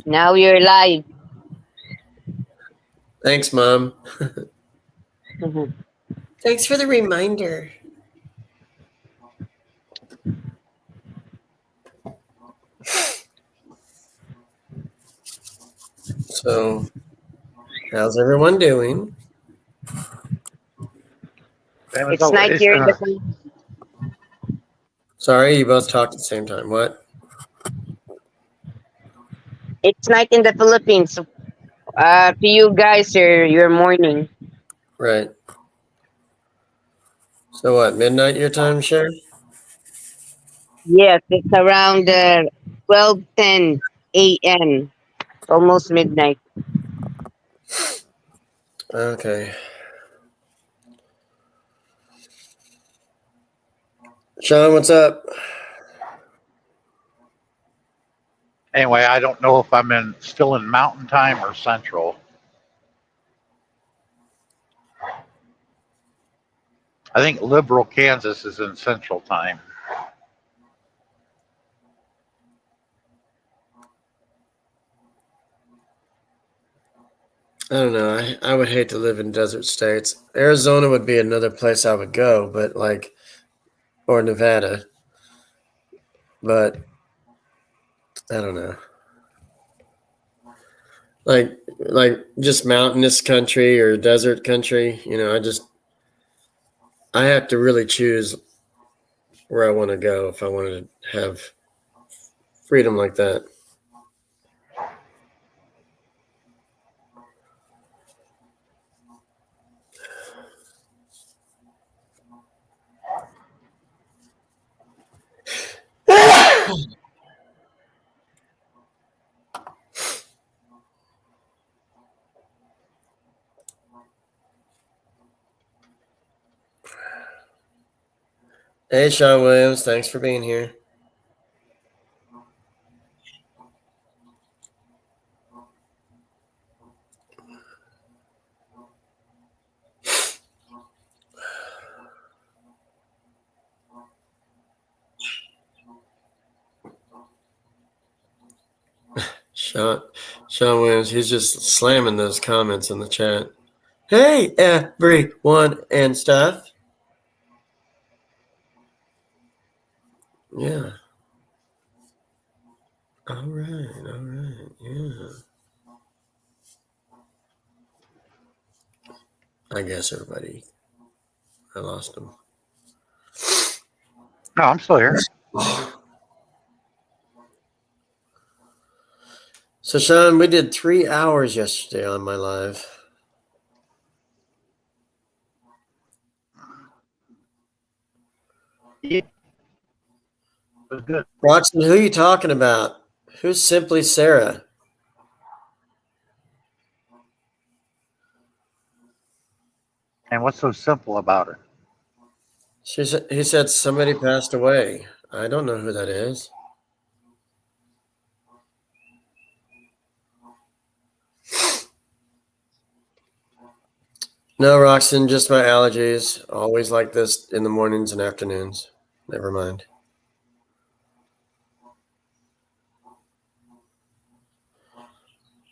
Now you're live. Thanks, Mom. Mhm. Thanks for the reminder. So, how's everyone doing? Same as It's night always. here in the Philippines. Sorry, you both talked at the same time. What? It's night in the Philippines. To you guys, your morning. Right. So what? Midnight your time, Cher? Yes, it's around 12:10 a.m. Almost midnight. Okay. Sean, what's up? Anyway, I don't know if I'm still in Mountain Time or Central. I think Liberal Kansas is in Central Time. I don't know. I would hate to live in desert states. Arizona would be another place I would go, but or Nevada. But I don't know. Like just mountainous country or desert country, I have to really choose where I want to go if I wanted to have freedom like that. Hey, Sean Williams, thanks for being here. Sean, Sean Williams, he's just slamming those comments in the chat. Hey, everyone and stuff. Yeah. All right. Yeah. I guess everybody, I lost them. No, I'm still here. So, Sean, we did 3 hours yesterday on my live. Yeah. It was good. Roxton, who are you talking about? Who's Simply Sarah? And what's so simple about it? He said somebody passed away. I don't know who that is. No, Roxton, just my allergies. Always like this in the mornings and afternoons. Never mind.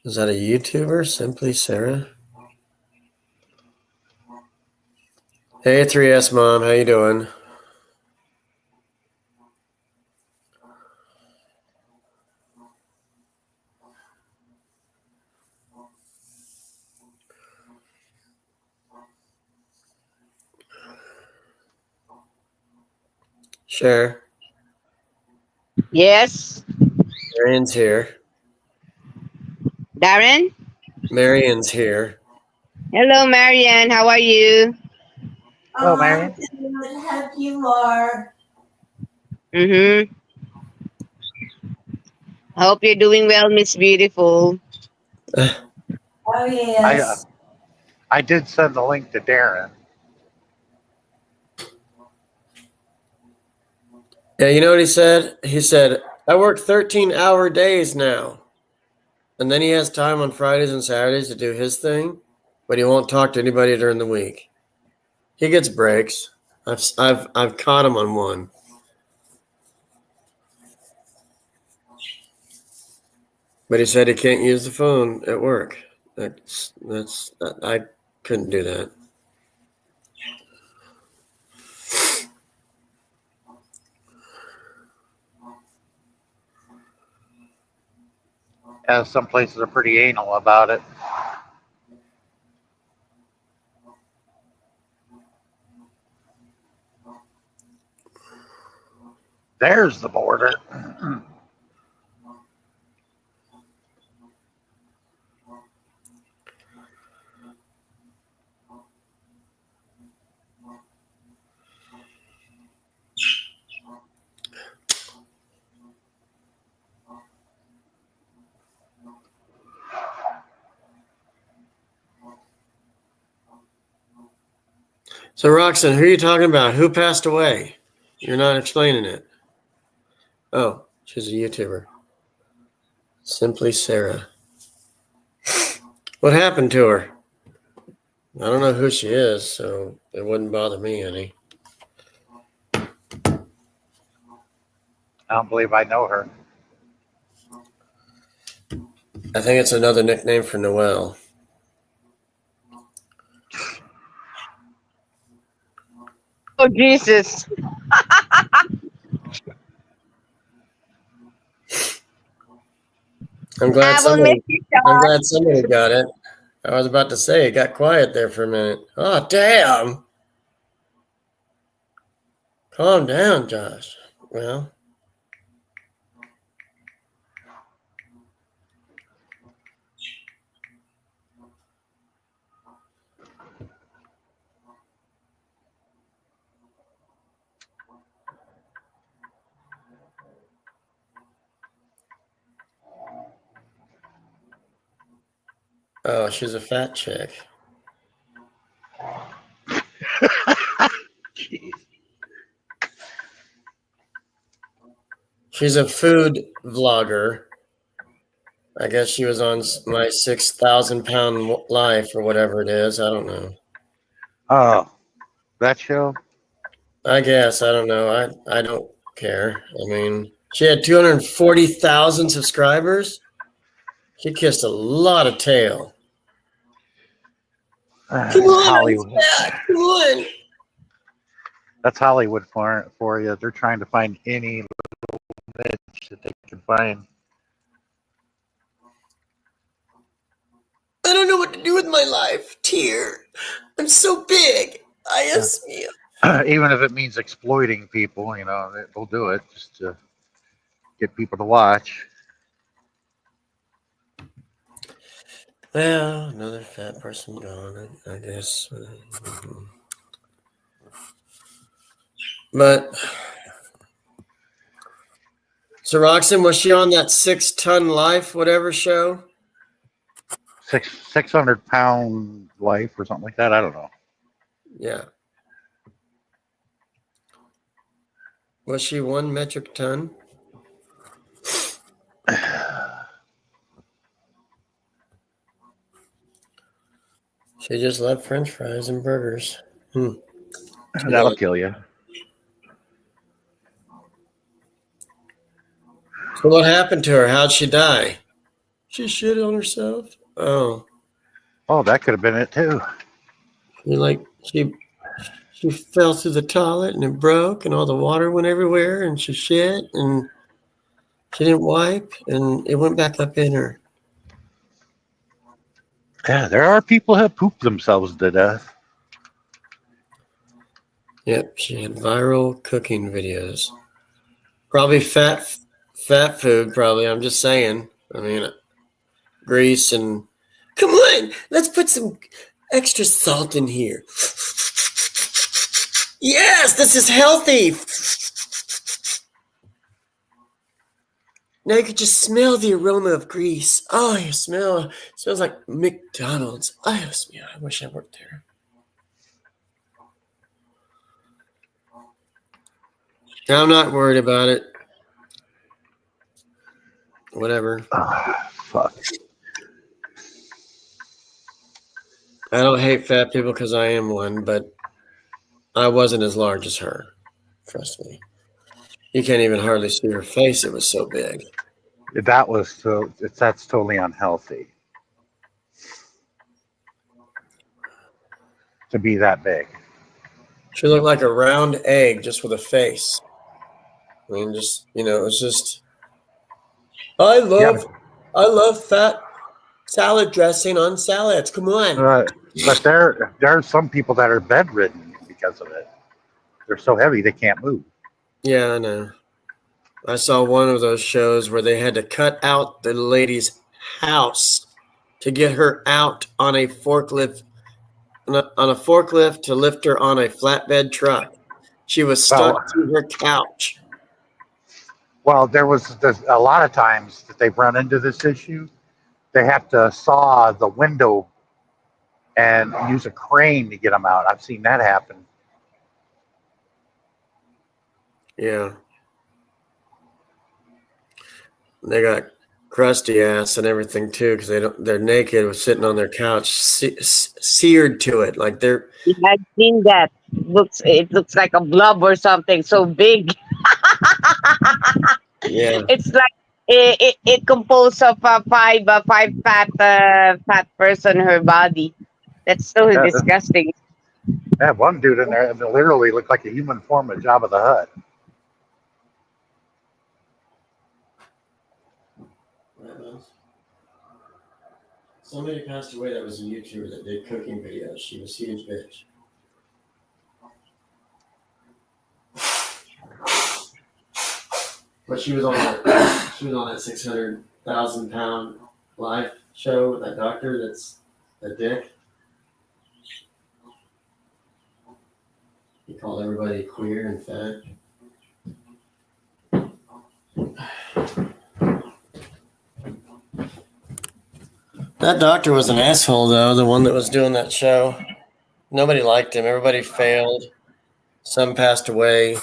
Is that a YouTuber? Simply Sarah? Hey, 3S Mom, how you doing? Sure. Yes, Marion's here. Darren. Marion's here. Hello, Marianne. How are you? Hello, Marion. Good. Hope you are. Mm-hmm. Hope you're doing well, Miss Beautiful. Oh, I yes. I did send the link to Darren. Yeah, you know what he said? He said, I work 13-hour days now. And then he has time on Fridays and Saturdays to do his thing, but he won't talk to anybody during the week. He gets breaks. I've caught him on one. But he said he can't use the phone at work. I couldn't do that. Some places are pretty anal about it. There's the border. So, Roxanne, who are you talking about? Who passed away? You're not explaining it. Oh, she's a YouTuber. Simply Sarah. What happened to her? I don't know who she is, so it wouldn't bother me any. I don't believe I know her. I think it's another nickname for Noelle. Oh, Jesus. I'm glad I will miss you, I'm Josh. glad somebody got it. I was about to say it got quiet there for a minute. Oh, damn. Calm down, Josh. Well, oh, she's a fat chick. Jeez. She's a food vlogger. I guess she was on my 6,000-pound life or whatever it is. I don't know. Oh, that show? I guess. I don't know. I don't care. I mean, she had 240,000 subscribers. She kissed a lot of tail. Come on, Hollywood. Come on. That's Hollywood for you. They're trying to find any little niche that they can find. I don't know what to do with my life. Tear. I'm so big. Even if it means exploiting people, they'll do it just to get people to watch. Well, another fat person gone, I guess. But so Roxanne, was she on that 6-ton life, whatever show? 600-pound life or something like that. I don't know. Yeah. Was she 1 metric ton? She just loved French fries and burgers. That'll kill you. So what happened to her? How'd she die? She shit on herself. Oh, that could have been it too. She fell through the toilet and it broke and all the water went everywhere and she shit and she didn't wipe and it went back up in her. Yeah, there are people who have pooped themselves to death. Yep, she had viral cooking videos. Probably fat food, probably. I'm just saying. I mean, grease and... Come on, let's put some extra salt in here. Yes, this is healthy. Now you could just smell the aroma of grease. Oh, it smells like McDonald's. I wish I worked there. I'm not worried about it. Whatever. Fuck. I don't hate fat people because I am one, but I wasn't as large as her. Trust me. You can't even hardly see her face. It was so big. That's totally unhealthy to be that big. She looked like a round egg just with a face. I mean, just, it's just. I Yeah, love fat salad dressing on salads. Come on. but there are some people that are bedridden because of it. They're so heavy they can't move. Yeah, I know. I saw one of those shows where they had to cut out the lady's house to get her out on a forklift to lift her on a flatbed truck. She was Well, stuck to her couch. there's a lot of times that they've run into this issue. They have to saw the window and use a crane to get them out. I've seen that happen. Yeah. They got crusty ass and everything too because they're naked with sitting on their couch seared to it like they're. I've seen that. It looks like a blob or something so big. Yeah. It's like it composed of five fat person her body. That's so Uh, disgusting. I had one dude in there that literally looked like a human form of Jabba the Hutt. Somebody passed away that was a YouTuber that did cooking videos. She was a huge bitch. But she was on that 600,000-pound live show with that doctor that's a dick. He called everybody queer and fat. That doctor was an asshole, though, the one that was doing that show. Nobody liked him. Everybody failed. Some passed away.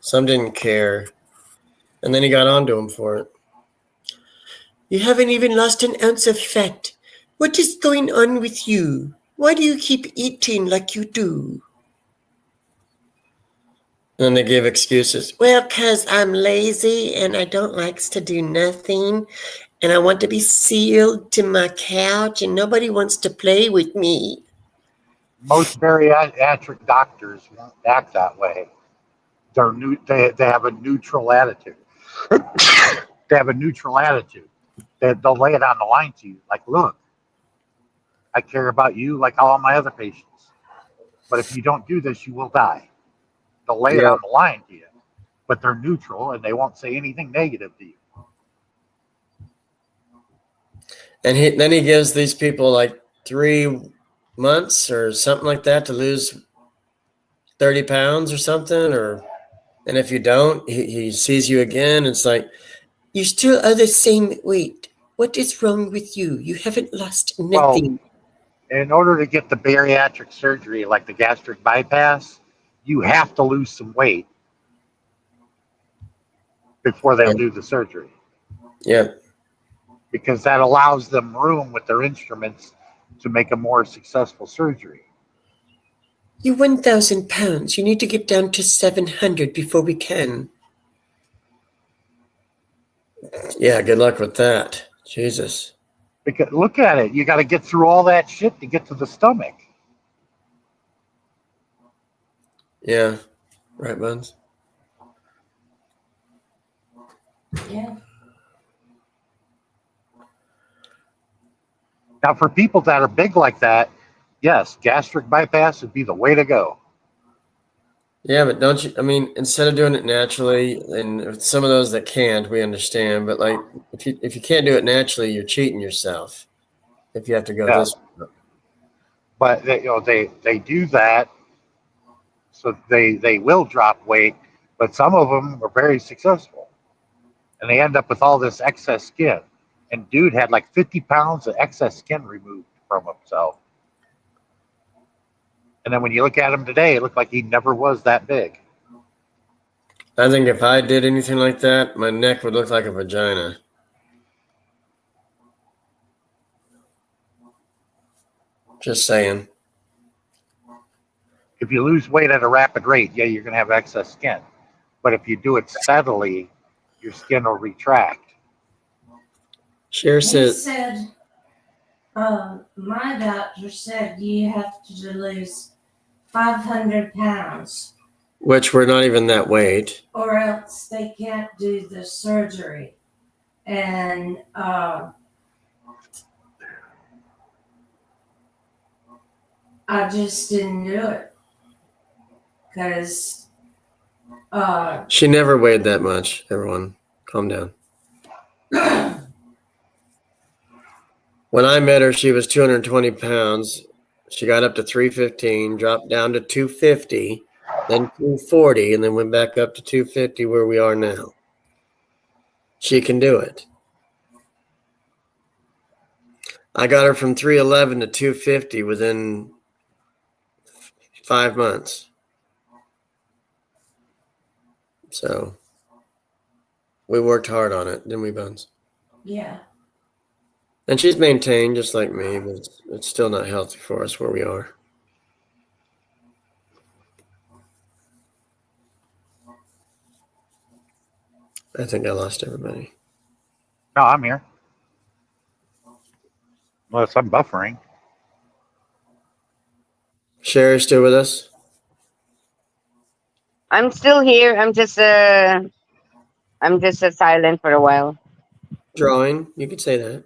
Some didn't care. And then he got onto him for it. You haven't even lost an ounce of fat. What is going on with you? Why do you keep eating like you do? And they give excuses. Well, because I'm lazy and I don't like to do nothing. And I want to be sealed to my couch and nobody wants to play with me. Most bariatric doctors won't act that way. They have a neutral attitude. They have a neutral attitude. They'll lay it on the line to you. Like, look, I care about you like all my other patients. But if you don't do this, you will die. They'll lay it on the line to you. But they're neutral and they won't say anything negative to you. And then he gives these people like 3 months or something like that to lose 30 pounds or something. And if you don't, he sees you again. It's like, you still are the same weight. What is wrong with you? You haven't lost nothing. Well, in order to get the bariatric surgery, like the gastric bypass, you have to lose some weight before they'll do the surgery. Yeah. Because that allows them room with their instruments to make a more successful surgery. You're 1,000 pounds. You need to get down to 700 before we can. Yeah, good luck with that. Jesus. Because look at it. You got to get through all that shit to get to the stomach. Yeah. Right, Buns? Yeah. Now, for people that are big like that, yes, gastric bypass would be the way to go. Yeah, but don't you? I mean, instead of doing it naturally, and some of those that can't, we understand. But like, if you can't do it naturally, you're cheating yourself. If you have to go this way. But they do that, so they will drop weight. But some of them are very successful, and they end up with all this excess skin. And dude had like 50 pounds of excess skin removed from himself. And then when you look at him today, it looked like he never was that big. I think if I did anything like that, my neck would look like a vagina. Just saying. If you lose weight at a rapid rate, yeah, you're going to have excess skin. But if you do it steadily, your skin will retract. Cher He says, said, my doctor said you have to lose 500 pounds which we're not even that weight. or else they can't do the surgery. And I just didn't do it because She never weighed that much. Everyone, calm down. When I met her, she was 220 pounds. She got up to 315, dropped down to 250, then 240, and then went back up to 250 where we are now. She can do it. I got her from 311 to 250 within 5 months. So we worked hard on it, didn't we, Buns? yeah. And she's maintained just like me, but it's still not healthy for us where we are. I think I lost everybody. No, I'm here. Unless I'm buffering. Sherry's still with us? I'm still here. I'm just silent for a while. Drawing, you could say that.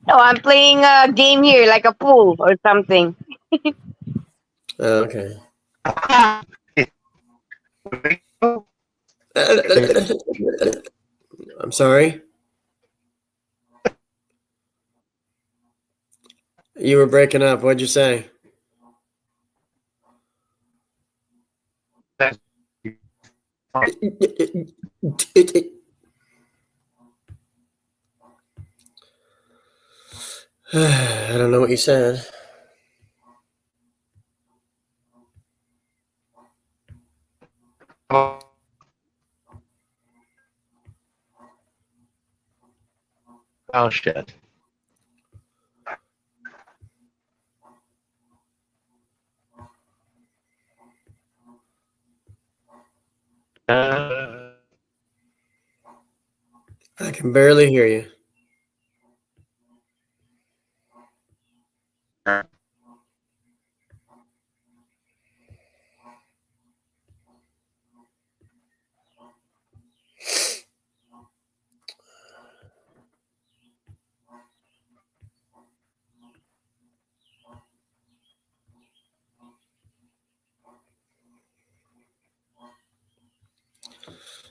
No, I'm playing a game here, like a pool or something. Okay. I'm sorry. You were breaking up. What'd you say? I don't know what you said. Oh shit. I can barely hear you.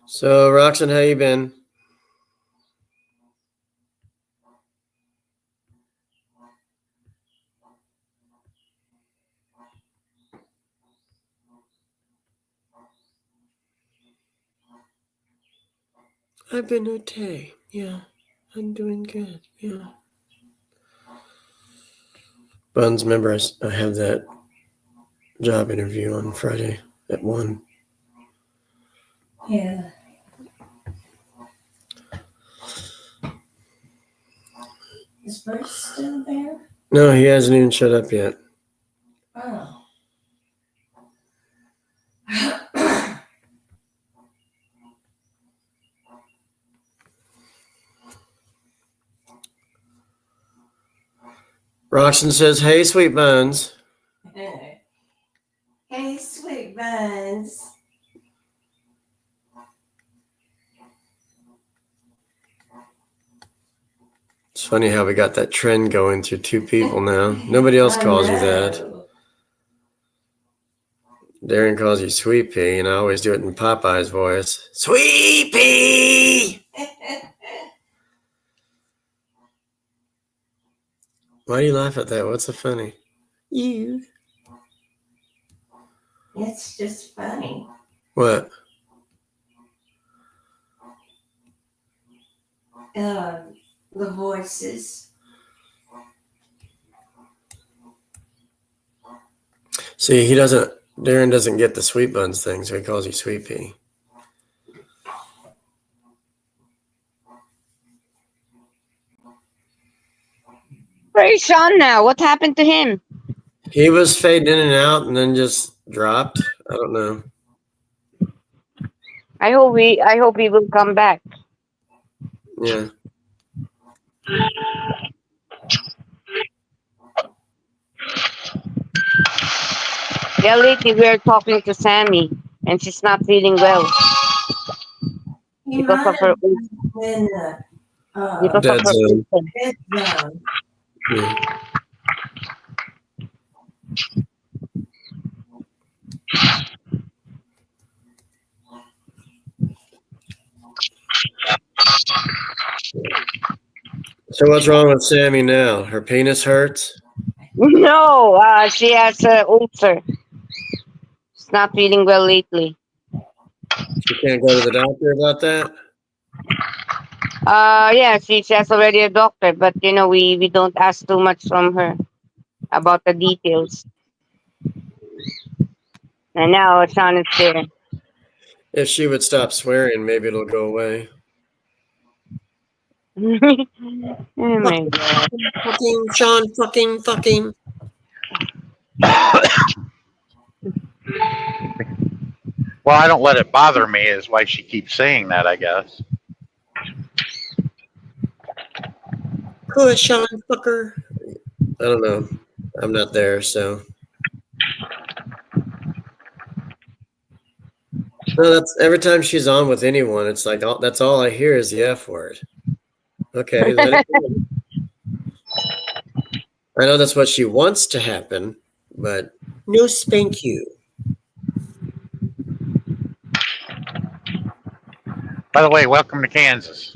So, Roxanne, how you been? I've been okay. Yeah, I'm doing good. Yeah. Buns, remember I have that job interview on Friday at 1. Yeah. Is Bruce still there? No, he hasn't even showed up yet. Oh. Roxanne says, "Hey, sweet buns." Hey, sweet buns. It's funny how we got that trend going through 2 people now. Nobody else calls you that. Darren calls you Sweet Pea, and I always do it in Popeye's voice. Sweet Pea! Why do you laugh at that? What's so funny? You. It's just funny. What? The voices. See, Darren doesn't get the sweet buns thing, so he calls you Sweet Pea. Where is Sean now? What happened to him? He was fading in and out and then just dropped. I don't know. I hope he will come back. Yeah. Yeah, lately we are talking to Sammy, and she's not feeling well He because might of her have been because of Dead her zone. ulcer. dead zone. Yeah. So what's wrong with Sammy now? Her penis hurts? No, she has ulcer. She's not feeling well lately. She can't go to the doctor about that? Yeah, she has already a doctor, but we don't ask too much from her about the details. And now Sean is there. If she would stop swearing, maybe it'll go away. Oh my god. Fucking Sean, fucking. Well, I don't let it bother me, is why she keeps saying that, I guess. Good, Sean, fucker. I don't know. I'm not there, so. No, that's every time she's on with anyone, it's like that's all I hear is the F word. Okay, let it go. I know that's what she wants to happen, but no spank you. By the way, welcome to Kansas.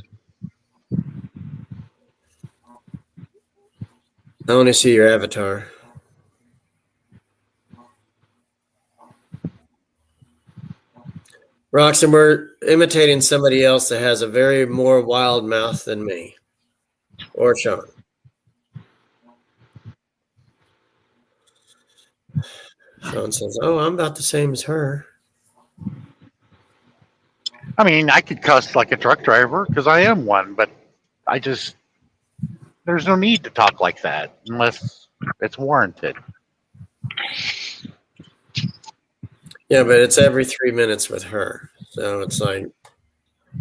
I want to see your avatar. Roxanne, we're imitating somebody else that has a very more wild mouth than me. Or Sean. Sean says, "Oh, I'm about the same as her." I mean, I could cuss like a truck driver because I am one, but there's no need to talk like that unless it's warranted. Yeah, but it's every 3 minutes with her. So it's like,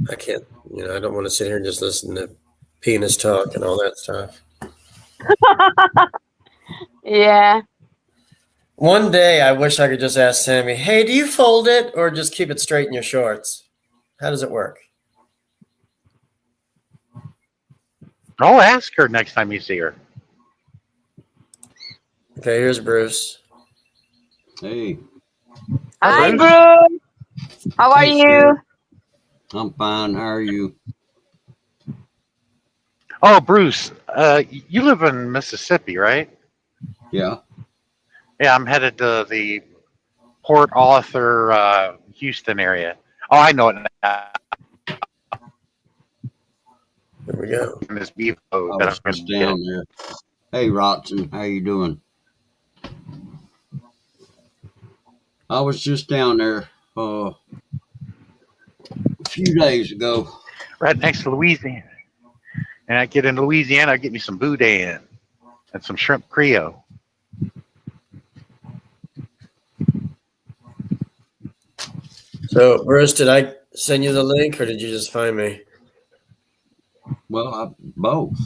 I can't, I don't want to sit here and just listen to penis talk and all that stuff. Yeah. One day, I wish I could just ask Sammy, hey, do you fold it or just keep it straight in your shorts? How does it work? I'll ask her next time you see her. Okay, here's Bruce. Hey, Hi, Bruce. Bruce. How are Hey, you? Sarah. I'm fine. How are you? Oh, Bruce, you live in Mississippi, right? Yeah. Yeah, I'm headed to the Port Arthur, Houston area. Oh, I know it now. There we go. This Bevo I that was I'm just going to down there. Hey, Roxon, how you doing? I was just down there a few days ago. right next to Louisiana. And I get into Louisiana, I get me some boudin and some shrimp Creole. So, Bruce, did I send you the link or did you just find me? Well, both.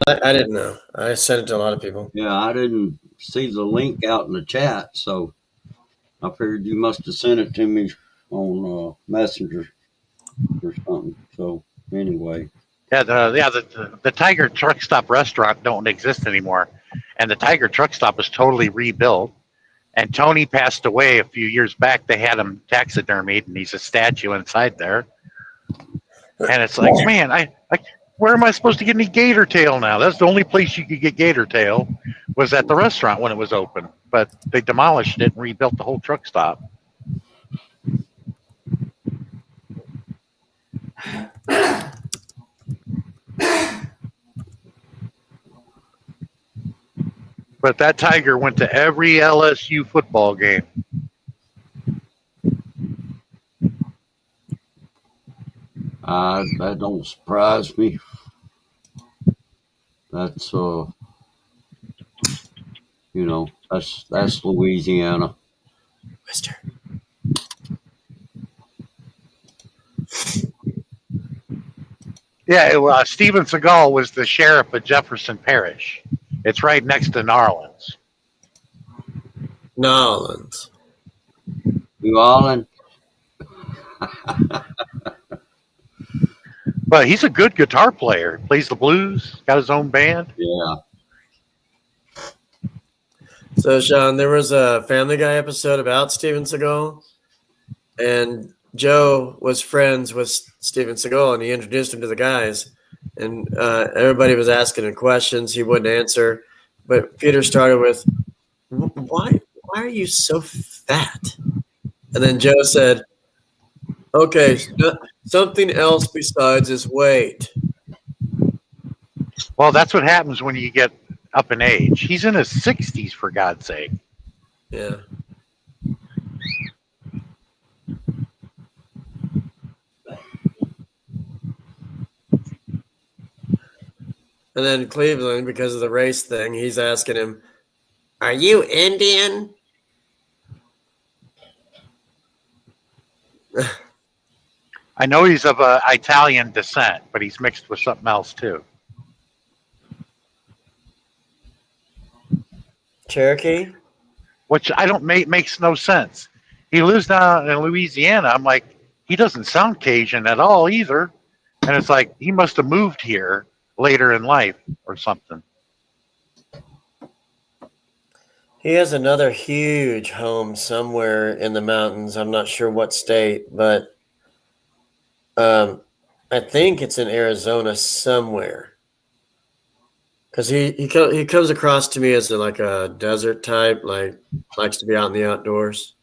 I didn't know. I sent it to a lot of people. Yeah, I didn't see the link out in the chat, so I figured you must have sent it to me on Messenger or something. So anyway, Yeah, the Tiger Truck Stop restaurant don't exist anymore, and the Tiger Truck Stop is totally rebuilt. And Tony passed away a few years back. They had him taxidermied, and he's a statue inside there. And it's like, man, where am I supposed to get any gator tail now? That's the only place you could get gator tail was at the restaurant when it was open. But they demolished it and rebuilt the whole truck stop. But that Tiger went to every LSU football game. that don't surprise me. That's that's Louisiana. Mister. Yeah, Steven Seagal was the sheriff of Jefferson Parish. It's right next to Narlands. Nolans. New Orleans. But he's a good guitar player. Plays the blues. Got his own band. Yeah. So, Sean, there was a Family Guy episode about Steven Seagal, and Joe was friends with Steven Seagal, and he introduced him to the guys, and everybody was asking him questions. He wouldn't answer, but Peter started with, "Why are you so fat?" And then Joe said, "Okay, something else besides his weight." Well, that's what happens when you get up in age. He's in his 60s, for God's sake. Yeah. And then Cleveland, because of the race thing, he's asking him, "Are you Indian?" I know he's of Italian descent, but he's mixed with something else too. Cherokee? Which I don't makes no sense. He lives down in Louisiana. I'm like, he doesn't sound Cajun at all either. And it's like he must have moved here later in life or something. He has another huge home somewhere in the mountains. I'm not sure what state, but I think it's in Arizona somewhere. Because he comes across to me as like a desert type, like likes to be out in the outdoors.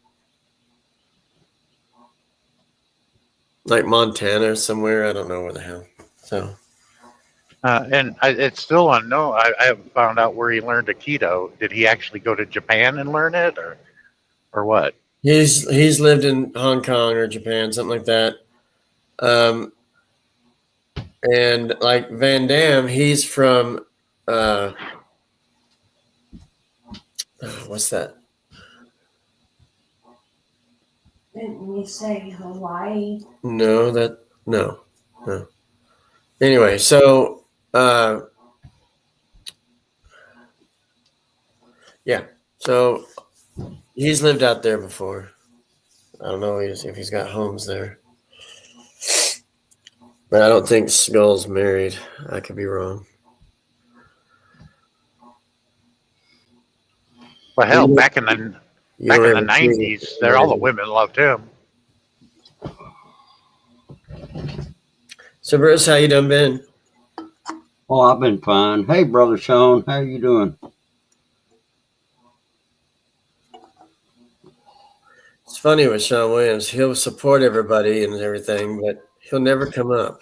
Like Montana or somewhere. I don't know where the hell. So It's still unknown. I haven't found out where he learned Aikido. Did he actually go to Japan and learn it, or what? he's lived in Hong Kong or Japan, something like that. And like Van Damme, he's from what's that? Didn't you say Hawaii? No. Anyway, so yeah, so he's lived out there before. I don't know if he's got homes there, but I don't think Skull's married. I could be wrong. Well, hell, You back in the don't have a 90s, clue. all the women loved him. So Bruce, how you done been? Oh, I've been fine. Hey, brother Sean, how you doing? It's funny with Sean Williams. He'll support everybody and everything, but he'll never come up.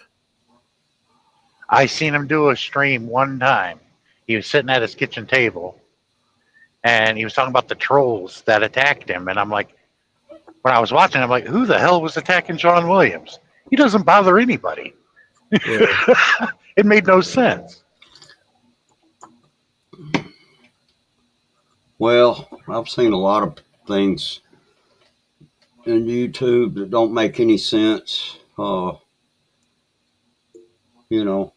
I seen him do a stream one time. He was sitting at his kitchen table, and he was talking about the trolls that attacked him. And I'm like, when I was watching, I'm like, who the hell was attacking Sean Williams? He doesn't bother anybody. Yeah. It made no sense. Well, I've seen a lot of things in YouTube that don't make any sense. You know,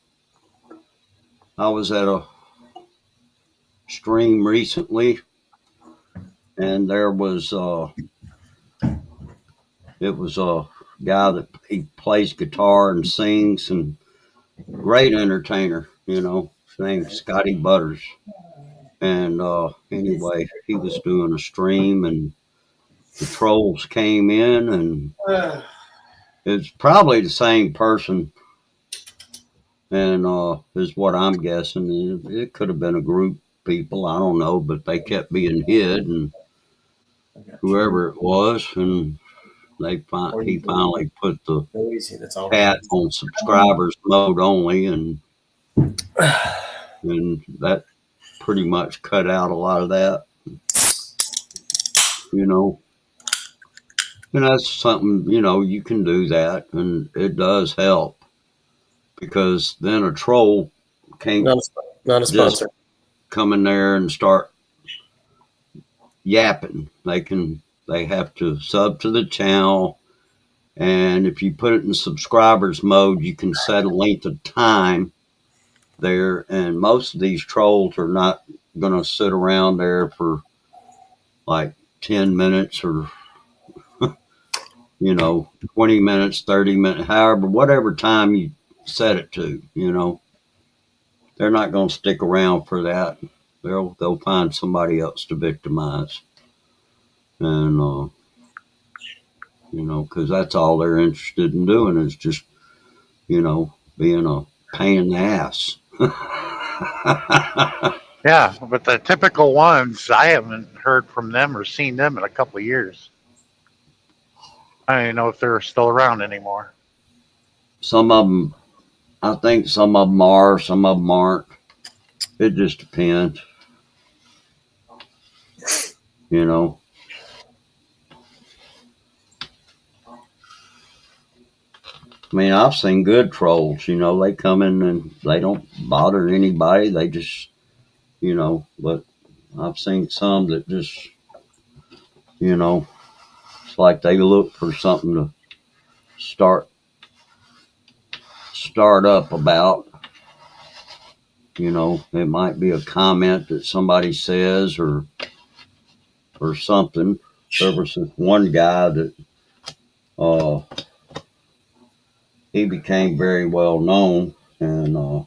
I was at a stream recently, and there was it was a guy that he plays guitar and sings, and great entertainer. You know, his name's Scotty Butters. And anyway, he was doing a stream, and the trolls came in, and it's probably the same person, and is what I'm guessing. It could have been a group of people, I don't know, but they kept being hid, and whoever it was, and he finally put the cat on subscribers mode only, and that pretty much cut out a lot of that, you know. And that's something, you know, you can do that, and it does help, because then a troll can't Not a sponsor. come in there and start yapping. They have to sub to the channel, And if you put it in subscribers mode, you can set a length of time there. And most of these trolls are not going to sit around there for like 10 minutes or, 20 minutes, 30 minutes, however, whatever time you set it to, they're not going to stick around for that. They'll find somebody else to victimize. And, because that's all they're interested in doing is just, being a pain in the ass. Yeah, but the typical ones, I haven't heard from them or seen them in a couple of years. I don't even know if they're still around anymore. Some of them, I think some of them are, some of them aren't. It just depends. I mean, I've seen good trolls, they come in and they don't bother anybody. They just, but I've seen some that just, it's like they look for something to start up about. It might be a comment that somebody says or something. There was this one guy that he became very well known and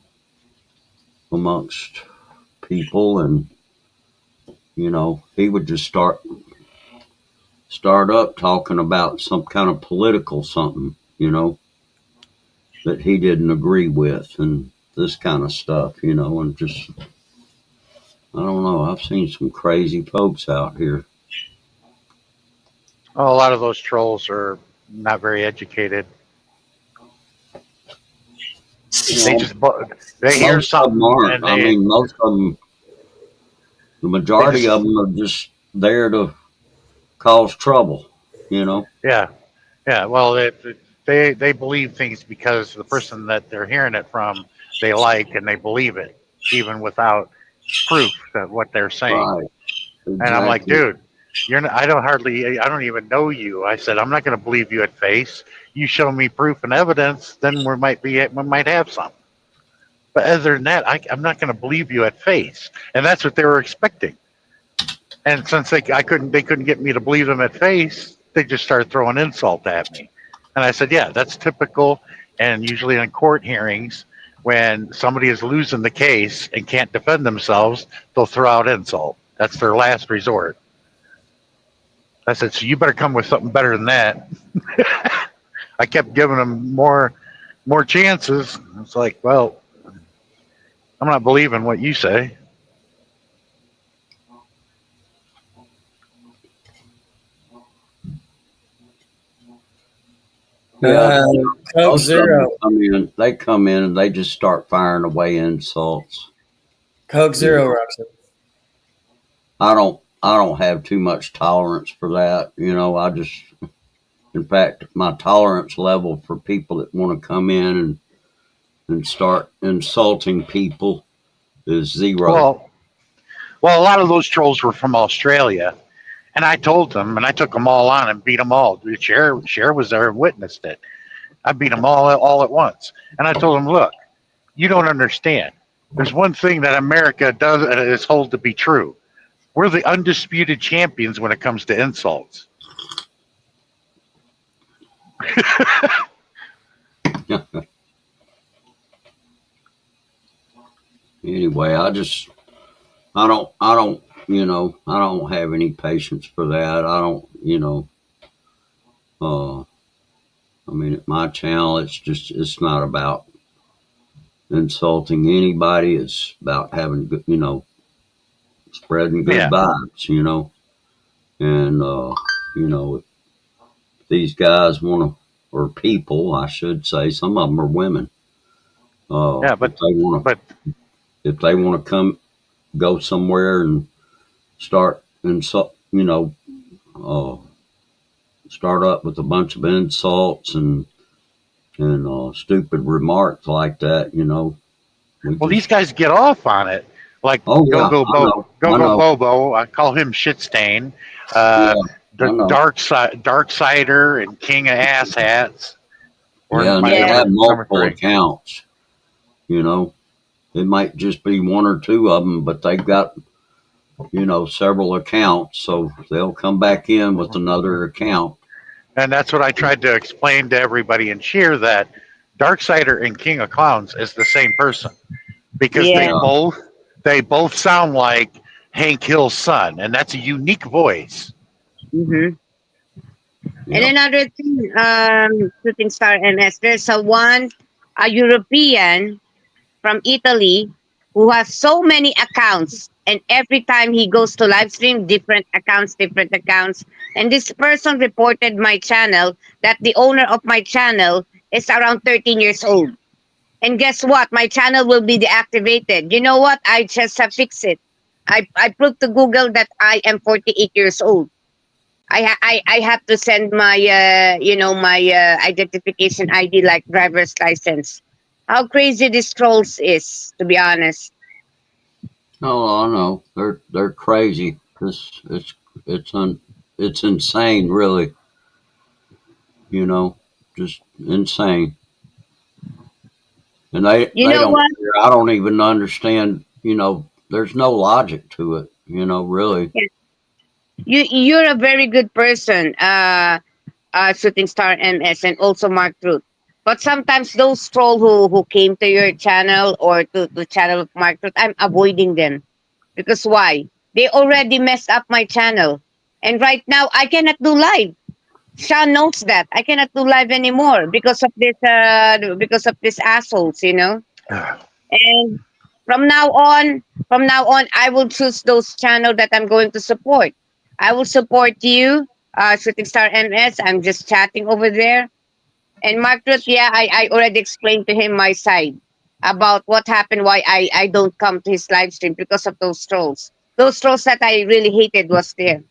amongst people, and he would just start up talking about some kind of political something, that he didn't agree with and this kind of stuff, and just, I don't know. I've seen some crazy folks out here. Well, a lot of those trolls are not very educated. They just they hear Most of something them aren't. and I they mean, most of them, the majority of them are just there to cause trouble, yeah. Well, they believe things because the person that they're hearing it from they like and they believe it even without proof that what they're saying. Right. And I'm like, Exactly. dude, you're not, I don't even know you. I said, I'm not going to believe you at face. You show me proof and evidence, then we might have some. But other than that, I'm not going to believe you at face. And that's what they were expecting. And since they couldn't get me to believe them at face, they just started throwing insult at me. And I said, yeah, that's typical. And usually in court hearings, when somebody is losing the case and can't defend themselves, they'll throw out insult. That's their last resort. I said, so you better come with something better than that. I kept giving them more chances. It's like, well, I'm not believing what you say. Yeah, Coke most of them Zero. they come in and they just start firing away insults. Coke Zero, Roxy. I don't have too much tolerance for that. I just, in fact, my tolerance level for people that want to come in and start insulting people is zero. Well, a lot of those trolls were from Australia, and I told them, and I took them all on and beat them all. Cher was there and witnessed it. I beat them all at once, and I told them, look, you don't understand. There's one thing that America does is hold to be true. We're the undisputed champions when it comes to insults. Anyway, I don't have any patience for that. I don't, I mean, at my channel, it's not about insulting anybody. It's about having good, spreading good Yeah. vibes, and, if these guys want to, or people, I should say, some of them are women. Yeah, but If they want to go somewhere and start start up with a bunch of insults and stupid remarks like that, these guys get off on it. Like Oh, yeah, Go I know. Bobo. I call him shit stain. Yeah. I know. Darksider and King of Ass Hats. Or Yeah, and my they Yeah. have multiple three. accounts. You know, it might just be one or two of them, but they've got, several accounts. So they'll come back in with another account. And that's what I tried to explain to everybody in cheer, that Darksider and King of Clowns is the same person, because Yeah. Yeah. they both sound like Hank Hill's son, and that's a unique voice. hmm And Yeah. another thing, Shooting Star MS, there's a European from Italy who has so many accounts. And every time he goes to live stream, different accounts, different accounts. And this person reported my channel that the owner of my channel is around 13 years old. And guess what? My channel will be deactivated. You know what? I just have fixed it. I proved to Google that I am 48 years old. I have to send my my identification ID like driver's license. How crazy this trolls is, to be honest. Oh, I know. They're crazy. It's it's insane, really. You know, just insane. And You they know don't what? care. I don't even understand. There's no logic to it. Really. You're a very good person, Shooting Star MS, and also Mark Truth. But sometimes those troll who came to your channel or to the channel of Mark Truth, I'm avoiding them. Because why? They already messed up my channel. And right now I cannot do live. Sean knows that. I cannot do live anymore because of these assholes, you know? And from now on, I will choose those channel that I'm going to support. I will support you, Shooting Star MS. I'm just chatting over there. And Mark Ruth, yeah, I already explained to him my side about what happened, why I don't come to his live stream because of those trolls. Those trolls that I really hated was there.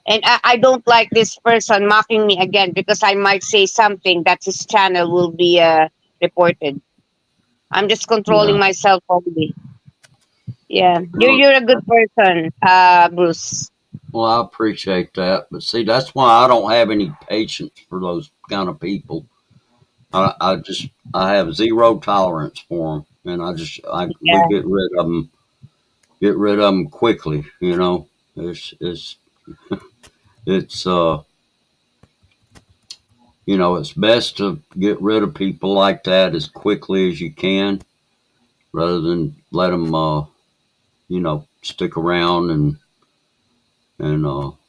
And I don't like this person mocking me again because I might say something that his channel will be reported. I'm just controlling Yeah. myself only. Yeah, Well, you're a good person, Bruce. well, I appreciate that, but see, that's why I don't have any patience for those kind of people. I have zero tolerance for them, and we Yeah, get rid of them quickly. It's it's best to get rid of people like that as quickly as you can, rather than let them stick around and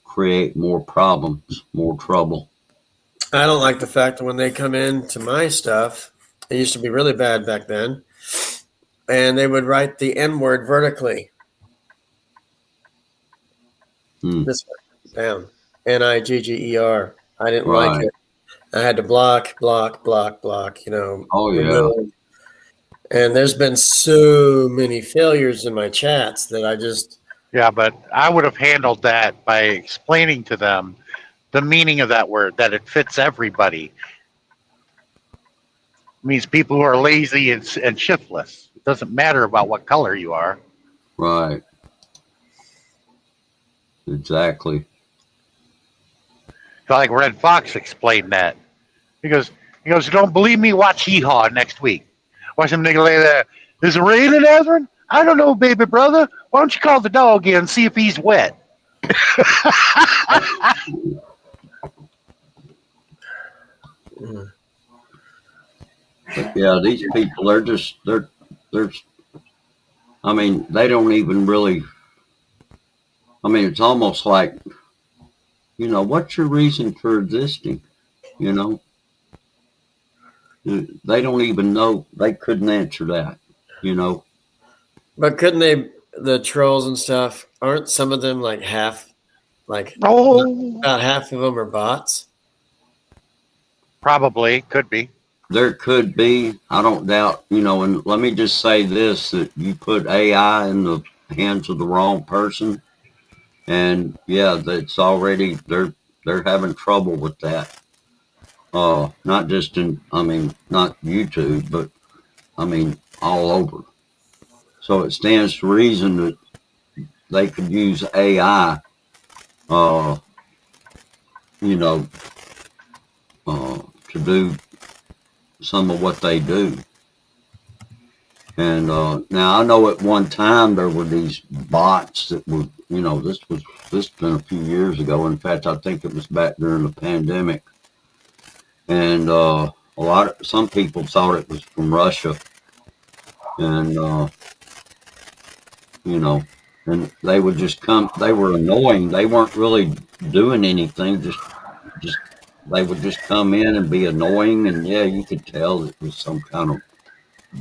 create more problems, more trouble. I don't like the fact that when they come into my stuff, it used to be really bad back then, and they would write the N word vertically. Hmm. This down. Nigger. I didn't like Right. it. I had to block, Oh yeah. remove. And there's been so many failures in my chats that I just Yeah, but I would have handled that by explaining to them the meaning of that word, that it fits everybody. It means people who are lazy and shiftless. It doesn't matter about what color you are. Right. Exactly. So like Red Fox explained that. He goes, don't believe me? Watch Hee Haw next week. Watch him nigga lay there. Is it raining, Ezrin? I don't know, baby brother. Why don't you call the dog in and see if he's wet? But yeah, these people, they're, I mean, they don't even really, I mean, it's almost like, what's your reason for existing? You know, they don't even know, they couldn't answer that, you know. but couldn't they the trolls and stuff, aren't some of them like Oh, about half of them are bots? probably could be. There could be, I don't doubt, and let me just say this, that you put AI in the hands of the wrong person, and yeah, that's already, they're having trouble with that. Not just not YouTube, but I mean, all over. So it stands to reason that they could use AI, you know, to do some of what they do. And now I know at one time there were these bots that were, you know, this has been a few years ago. In fact, I think it was back during the pandemic. And some people thought it was from Russia. And, you know, and they would just come, they were annoying. They weren't really doing anything, just they would just come in and be annoying. And yeah, you could tell it was some kind of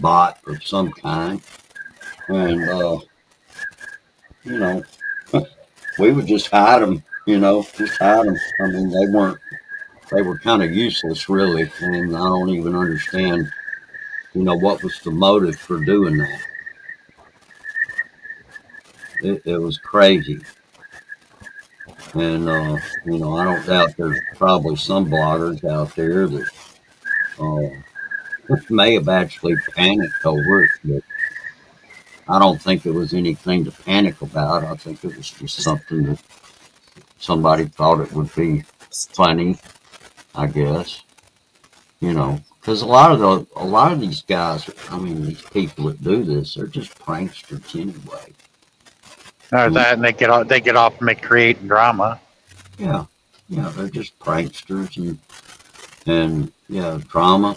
bot of some kind. And, you know, we would just hide them, you know, just hide them. I mean, they were kind of useless, really. And I don't even understand, you know, what was the motive for doing that. It was crazy. And, you know, I don't doubt there's probably some bloggers out there that may have actually panicked over it, but I don't think it was anything to panic about. I think it was just something that somebody thought it would be funny, I guess. You know, because a lot of these guys, I mean, these people that do this, they're just pranksters anyway. Or that, and they get off and creating drama. Yeah, they're just pranksters and yeah, drama.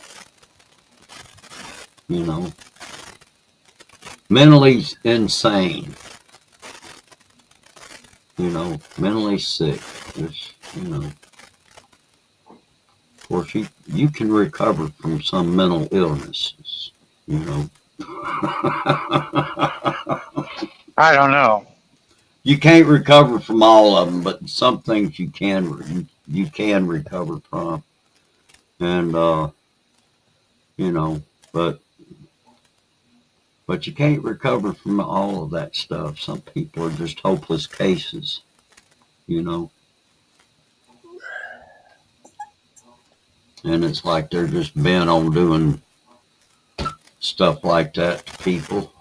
You know, mentally insane. You know, mentally sick. Just, you know, of course, you can recover from some mental illnesses. You know. I don't know. You can't recover from all of them, but some things you can recover from, and you know, but you can't recover from all of that stuff. Some people are just hopeless cases, you know, and it's like they're just bent on doing stuff like that to people.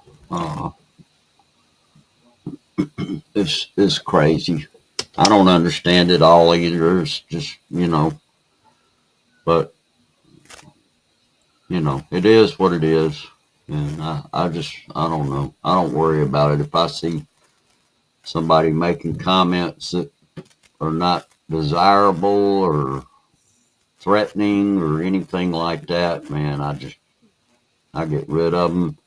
It's crazy. I don't understand it all either. It's just, you know, but, you know, it is what it is. And I don't know. I don't worry about it. If I see somebody making comments that are not desirable or threatening or anything like that, man, I get rid of them.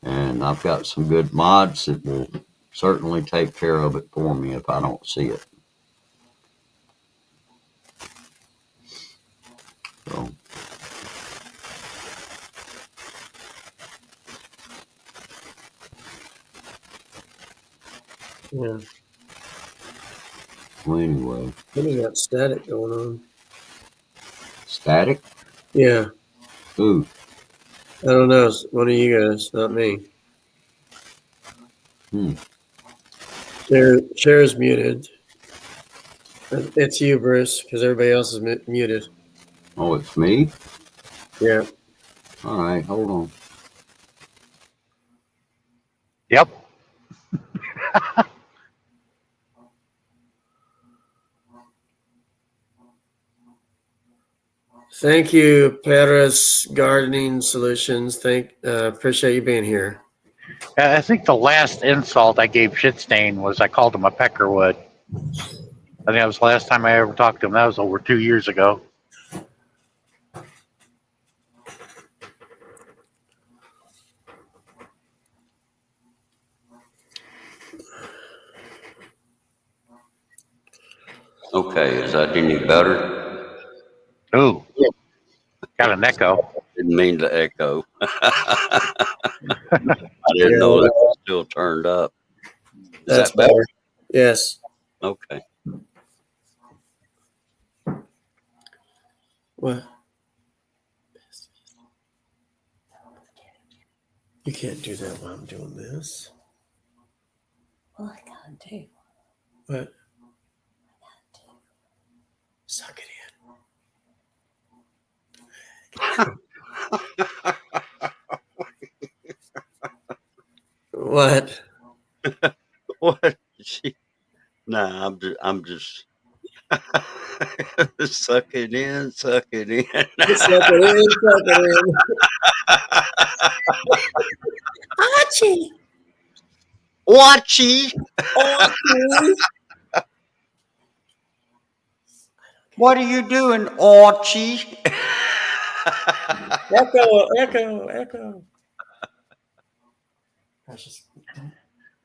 And I've got some good mods that will certainly take care of it for me if I don't see it. So. Yeah. Well, anyway. What is that static going on? Static? Yeah. Who? I don't know. It's one of you guys, not me. Share's muted. It's you, Bruce, because everybody else is muted. Oh, it's me? Yeah. All right, hold on. Yep. Thank you, Paris Gardening Solutions. Appreciate you being here. I think the last insult I gave Shitstain was I called him a peckerwood. I think that was the last time I ever talked to him. That was over 2 years ago. Okay, is that any better? Ooh, got an echo. Didn't mean to echo. I didn't know that was still turned up. Is that better? Yes. Okay. What? You can't do that while I'm doing this. Well, I can't do. What? Suck it in. What? What? Nah, I'm just Suck it in, suck it in. Suck it in, suck it in. Archie! Watchy, Archie! what are you doing, Archie? Echo, echo, echo. Gosh, just,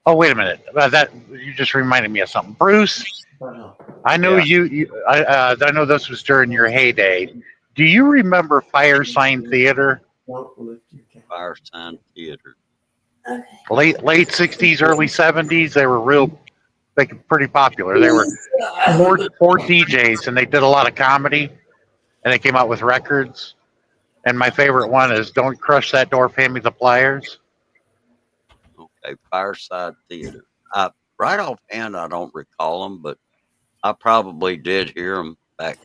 Oh, wait a minute. That you just reminded me of something, Bruce. I know Yeah. I know this was during your heyday. Do you remember Fire Sign Theater? don't lift your cap. Firesign Theater. Okay. Late '60s, early '70s. They were pretty popular. They were four DJs, and they did a lot of comedy, and they came out with records. And my favorite one is "Don't Crush That Door, Pay Me the Pliers." Okay, Fireside Theater. Right offhand, I don't recall them, but I probably did hear them back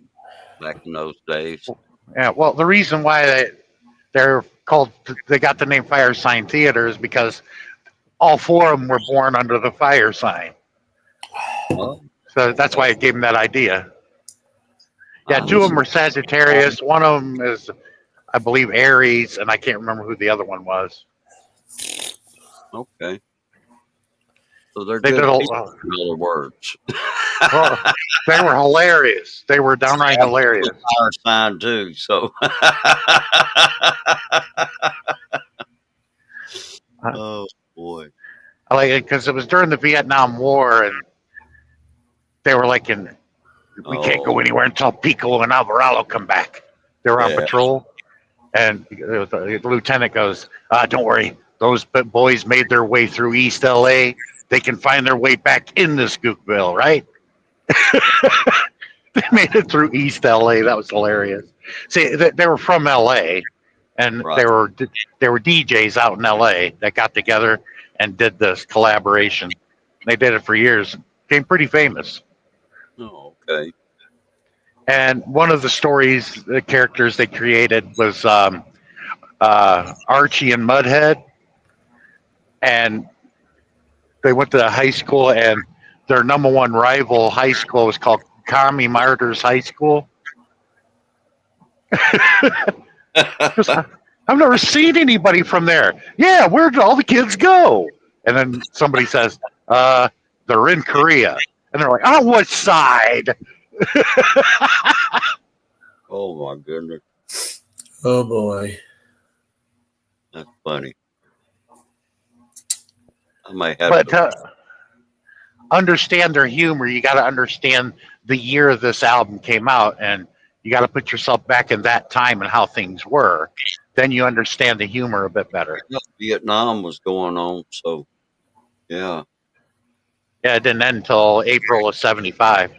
in those days. Yeah, well, the reason why they got the name Fire Sign Theater is because all four of them were born under the fire sign. Oh, So that's why it gave them that idea. Yeah, I two of them see. are Sagittarius. One of them is, I believe, Aries, and I can't remember who the other one was. Okay. So they're They good did a, people, in other words. well, they were hilarious. They were downright hilarious. Fire sign too. So, oh boy. I like it because it was during the Vietnam War, and they were like we can't go anywhere until Pico and Alvarado come back. They were on Yeah. patrol, and the lieutenant goes, "Don't worry, those boys made their way through East LA. They can find their way back into Scoopville, right?" They made it through East LA. That was hilarious. See, they were from LA, and Right. they were DJs out in LA that got together and did this collaboration. They did it for years. Became pretty famous. Oh, okay. And one of the characters they created was Archie and Mudhead, and they went to high school, and their number one rival high school was called Commie Martyrs High School. I've never seen anybody from there. Yeah, where did all the kids go? And then somebody says, they're in Korea. And they're like, on what side? Oh my goodness, Oh boy. that's funny. I may have But to. to understand their humor, you got to understand the year this album came out, and you got to put yourself back in that time and how things were. Then you understand the humor a bit better. Vietnam was going on, so yeah. Yeah, it didn't end until April of '75.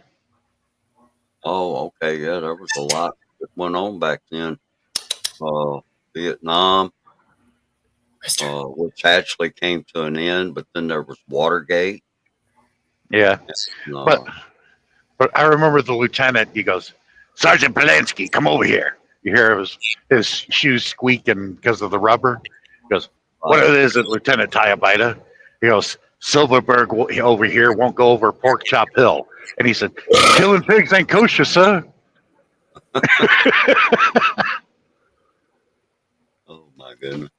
Oh, okay, yeah. There was a lot that went on back then. Vietnam, which actually came to an end, but then there was Watergate. Yeah, Uh, but I remember the lieutenant. He goes, "Sergeant Polanski, come over here." You hear his shoes squeaking because of the rubber. He goes, "What is it, Lieutenant Tayabita?" He goes, "Silverberg over here won't go over Pork Chop Hill." And he said, "Killing pigs ain't kosher, sir." oh my goodness,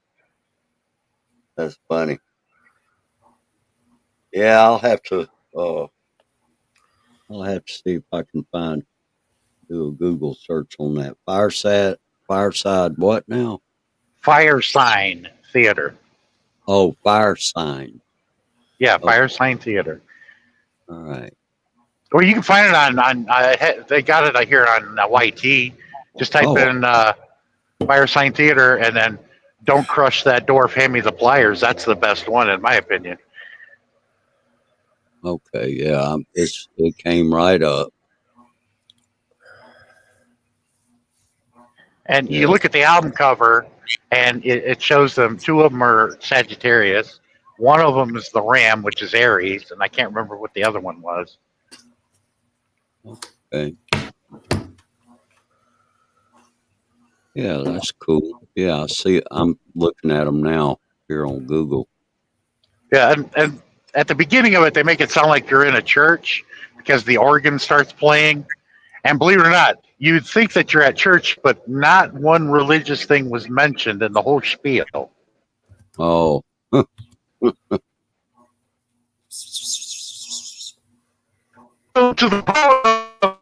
that's funny. Yeah, I'll have to. I'll have to see if I can do a Google search on that. Fireside. What now? Fire Sign Theater. Oh, Fire Sign. Yeah, Oh. Fire Sign Theater. All right. Or you can find it on they got it here on YT. Just type Oh. in Fire Sign Theater, and then Don't Crush That Door, Hand Me the Pliers. That's the best one, in my opinion. Okay. Yeah. It came right up. And Yeah. you look at the album cover, and it shows them. Two of them are Sagittarius. One of them is the Ram, which is Aries, and I can't remember what the other one was. Okay. Yeah, that's cool. Yeah, I see. I'm looking at them now here on Google. Yeah, and at the beginning of it, they make it sound like you're in a church because the organ starts playing, And believe it or not, you'd think that you're at church, but not one religious thing was mentioned in the whole spiel. Oh, So to the point,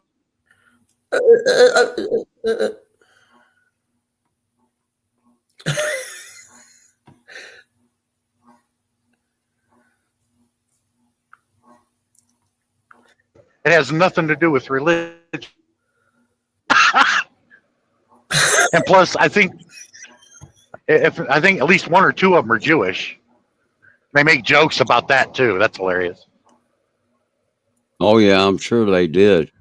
it has nothing to do with religion. And plus, I think at least one or two of them are Jewish. They make jokes about that too. That's hilarious. oh yeah, I'm sure they did.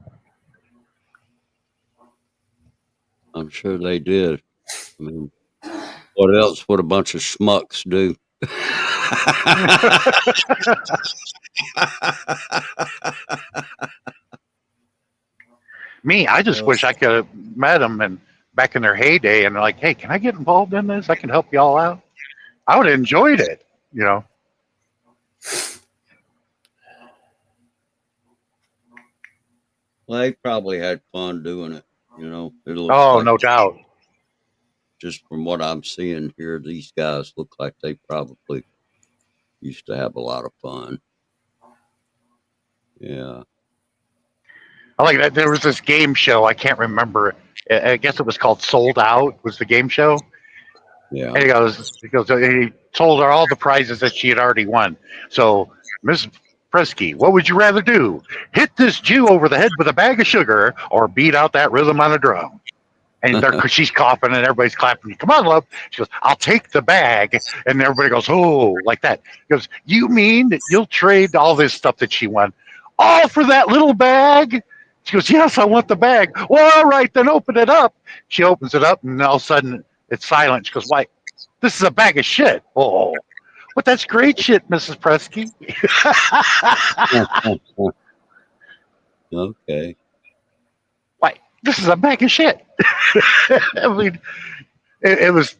I'm sure they did. I mean, what else would a bunch of schmucks do? Me, I just wish I could have met them and back in their heyday and like, hey, can I get involved in this? I can help you all out. I would have enjoyed it, you know. Well, they probably had fun doing it. You know, it looks Oh, like no doubt. just from what I'm seeing here, these guys look like they probably used to have a lot of fun. Yeah. I like that. There was this game show. I can't remember. I guess it was called Sold Out. Was the game show? Yeah. And he told her all the prizes that she had already won. So, Miss Presky, what would you rather do? Hit this Jew over the head with a bag of sugar, or beat out that rhythm on a drum? And she's coughing, and everybody's clapping. Come on, love. She goes, I'll take the bag. And everybody goes, oh, like that. He goes, you mean that you'll trade all this stuff that she won, all for that little bag? She goes, yes, I want the bag. Well, all right, then open it up. She opens it up, and all of a sudden, it's silent. She goes, why? This is a bag of shit. Oh, but that's great shit, Mrs. Presky. Okay. Why? This is a bag of shit. I mean, it was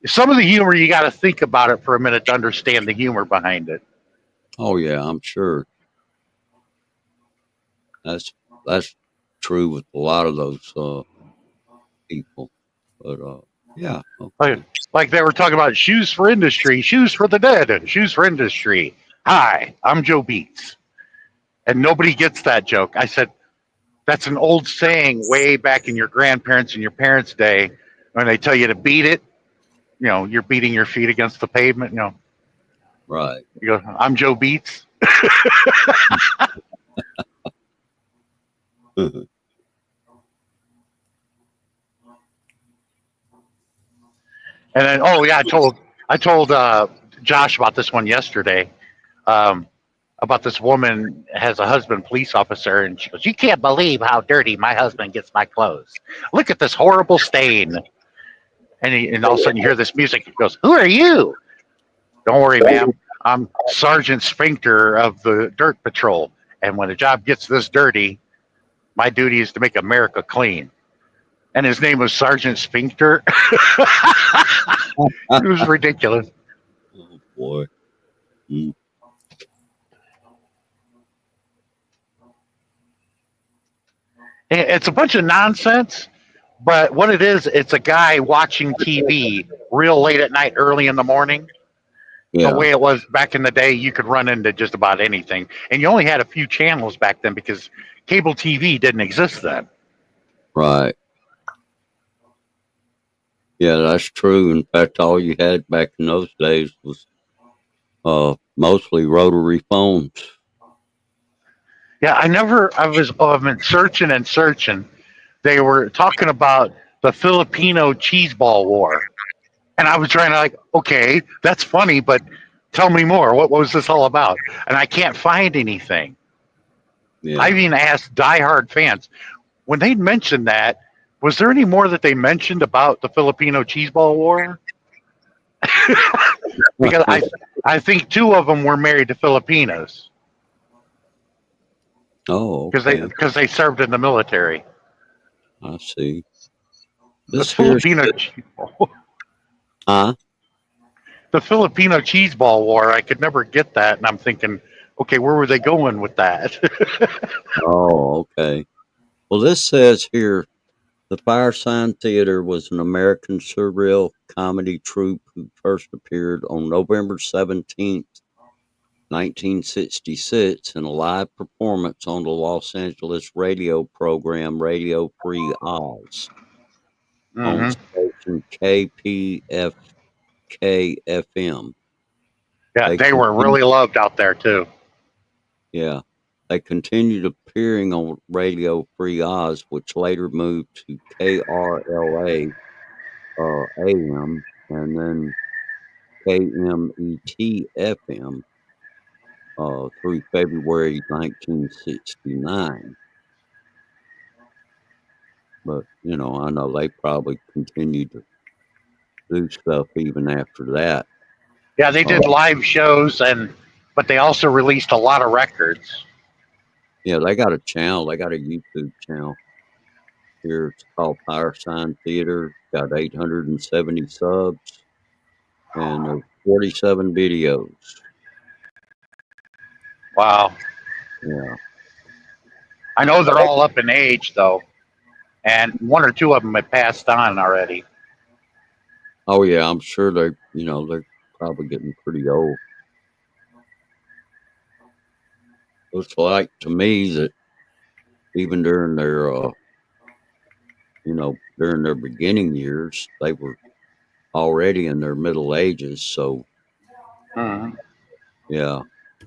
some of the humor. You got to think about it for a minute to understand the humor behind it. Oh yeah, I'm sure. That's true with a lot of those people. But yeah. Okay. Like they were talking about shoes for industry, shoes for the dead, and shoes for industry. Hi, I'm Joe Beats. And nobody gets that joke. I said, that's an old saying way back in your grandparents and your parents' day when they tell you to beat it. You know, you're beating your feet against the pavement. You know, Right. you go, I'm Joe Beats. And then, oh yeah, I told Josh about this one yesterday. About this woman has a husband, police officer, and she goes, "You can't believe how dirty my husband gets my clothes. Look at this horrible stain." And all of a sudden you hear this music. He goes, "Who are you?" "Don't worry, ma'am. I'm Sergeant Sphincter of the Dirt Patrol, and when a job gets this dirty, my duty is to make America clean." And his name was Sergeant Sphincter. It was ridiculous. Oh boy. Mm. It's a bunch of nonsense, but what it is, it's a guy watching TV real late at night, early in the morning. Yeah. The way it was back in the day, you could run into just about anything. And you only had a few channels back then because cable TV didn't exist then. Right. Yeah, that's true. In fact, all you had back in those days was mostly rotary phones. Yeah, I've been searching and searching. They were talking about the Filipino cheese ball war. And I was trying to like, okay, that's funny, but tell me more. What was this all about? And I can't find anything. Yeah. I've even asked diehard fans, when they mentioned that, was there any more that they mentioned about the Filipino cheese ball war? Because I think two of them were married to Filipinos Oh, because okay. they served in the military. I see. The This here's huh? the Filipino cheese ball war. I could never get that, and I'm thinking, okay, where were they going with that? Oh, okay. Well, this says here the Firesign Theater was an American surreal comedy troupe who first appeared on November 17th, 1966, in a live performance on the Los Angeles radio program Radio Free Oz on Hmm. station KPFK-FM. Yeah, They they were continued, really loved out there too. yeah, they continued appearing on Radio Free Oz, which later moved to KRLA AM and then KMET FM through February 1969. But, I know they probably continued to do stuff even after that. Yeah, they Uh, did live shows, but they also released a lot of records. yeah, they got a channel. They got a YouTube channel here. It's called Firesign Theater. Got 870 subs and there's 47 videos. Wow. Yeah. I know they're all up in age though, and one or two of them have passed on already. Oh yeah, I'm sure they're probably getting pretty old. Looks like to me that even during their beginning years, they were already in their middle ages. So Mhm. yeah,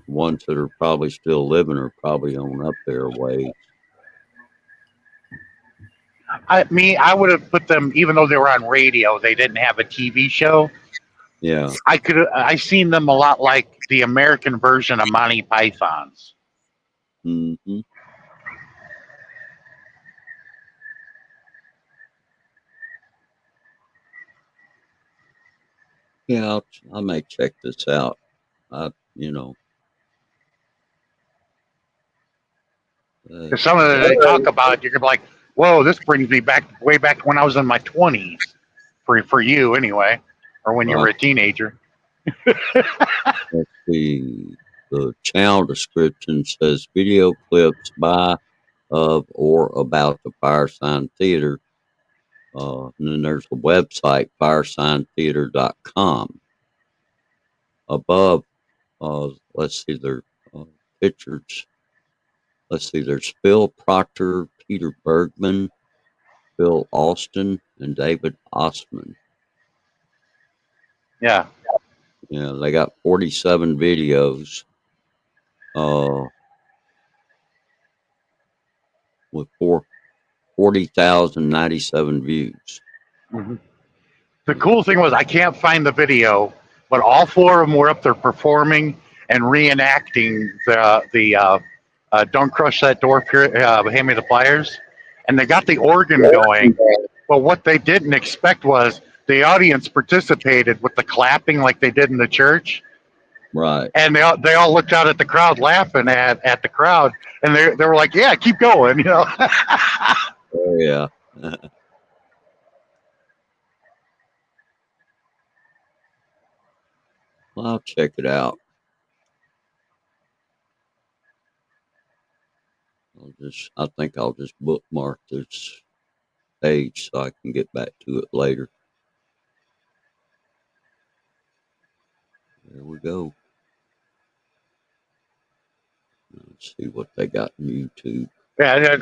ones that are probably still living are probably on up their way. I would have put them, even though they were on radio, they didn't have a TV show. Yeah, I seen them a lot like the American version of Monty Python's. hmm yeah. I may check this out. I, you know, 'Cause some of the they talk about, you're gonna be like, "Whoa, this brings me back way back when I was in my 20s." For you anyway, or when you were right. a teenager. Let's see. The channel description says video clips by, of, or about the Firesign Theater. And then there's the website, firesigntheater.com. Above, let's see, their pictures. Let's see, there's Phil Proctor, Peter Bergman, Phil Austin, and David Osman. Yeah. Yeah, they got 47 videos with 40,097 views. Hmm. The cool thing was I can't find the video, but all four of them were up there performing and reenacting the "Don't Crush That Door," "Hand Me the Pliers," and they got the organ going. But what they didn't expect was the audience participated with the clapping like they did in the church, Right. and they all looked out at the crowd laughing at the crowd, and they were like, "Yeah, keep going," Oh, yeah. Well, I'll check it out. I think I'll just bookmark this page so I can get back to it later. There we go. Let's see what they got on YouTube. Yeah, and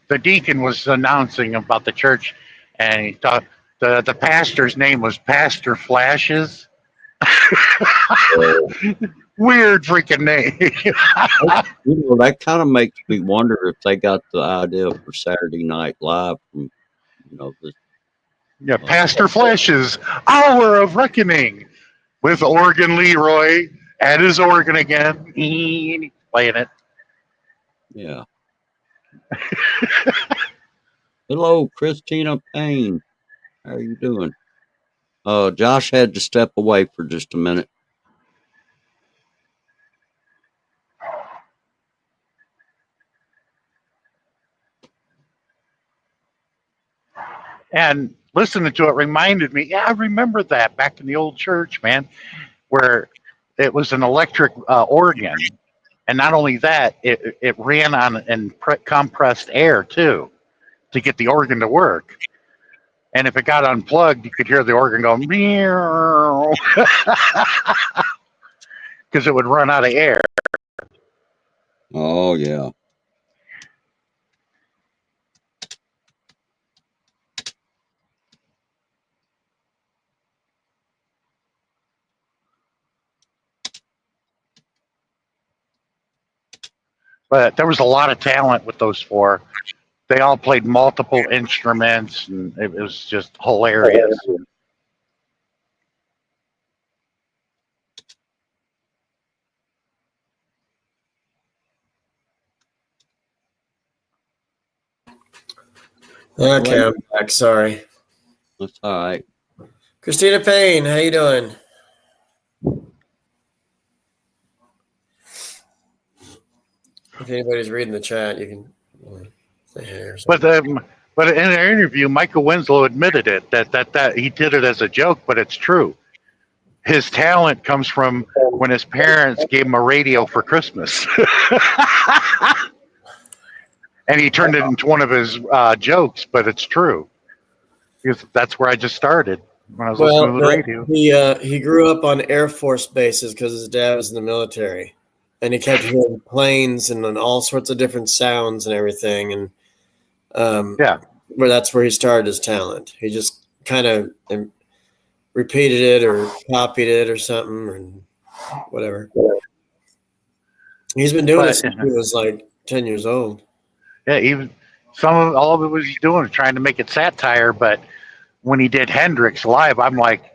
the deacon was announcing about the church, and he thought the pastor's name was Pastor Flashes. Weird freaking name. That kind of makes me wonder if they got the idea for Saturday Night Live from, this. Yeah, Pastor Flashes, Hour of Reckoning, with Organ Leroy at his organ again, playing it. Yeah. Hello, Christina Payne. How are you doing? Josh had to step away for just a minute. And listening to it reminded me, yeah, I remember that back in the old church, man, where it was an electric organ, And not only that, it ran on compressed air too to get the organ to work. And if it got unplugged, you could hear the organ go meow because it would run out of air. Oh yeah. But there was a lot of talent with those four. They all played multiple instruments, and it was just hilarious. Okay, I'm back. Sorry. That's all right. Christina Payne, how you doing? If anybody's reading the chat, you can say hey or something. But in an interview, Michael Winslow admitted it that he did it as a joke, but it's true. His talent comes from when his parents gave him a radio for Christmas, and he turned it into one of his jokes. But it's true because that's where I just started when I was listening to the radio. He grew up on Air Force bases because his dad was in the military, and he kept hearing planes and all sorts of different sounds and everything. And that's where he started his talent. He just kind of repeated it or copied it or something and whatever. He's been doing it since he was like 10 years old. Yeah, even all of it was doing trying to make it satire. But when he did Hendrix live, I'm like,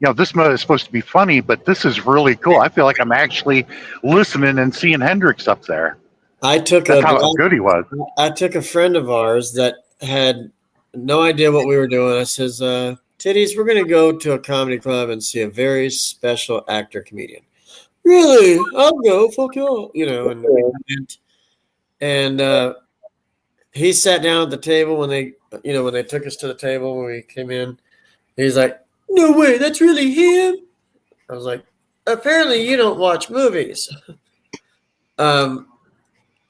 this is supposed to be funny, but this is really cool. I feel like I'm actually listening and seeing Hendrix up there. That's how good he was. I took a friend of ours that had no idea what we were doing. I says, Titties, we're going to go to a comedy club and see a very special actor comedian. Really? I'll go. Fuck you. And we went. And he sat down at the table when they took us to the table when we came in. He's like, no way, that's really him? I was like, apparently you don't watch movies.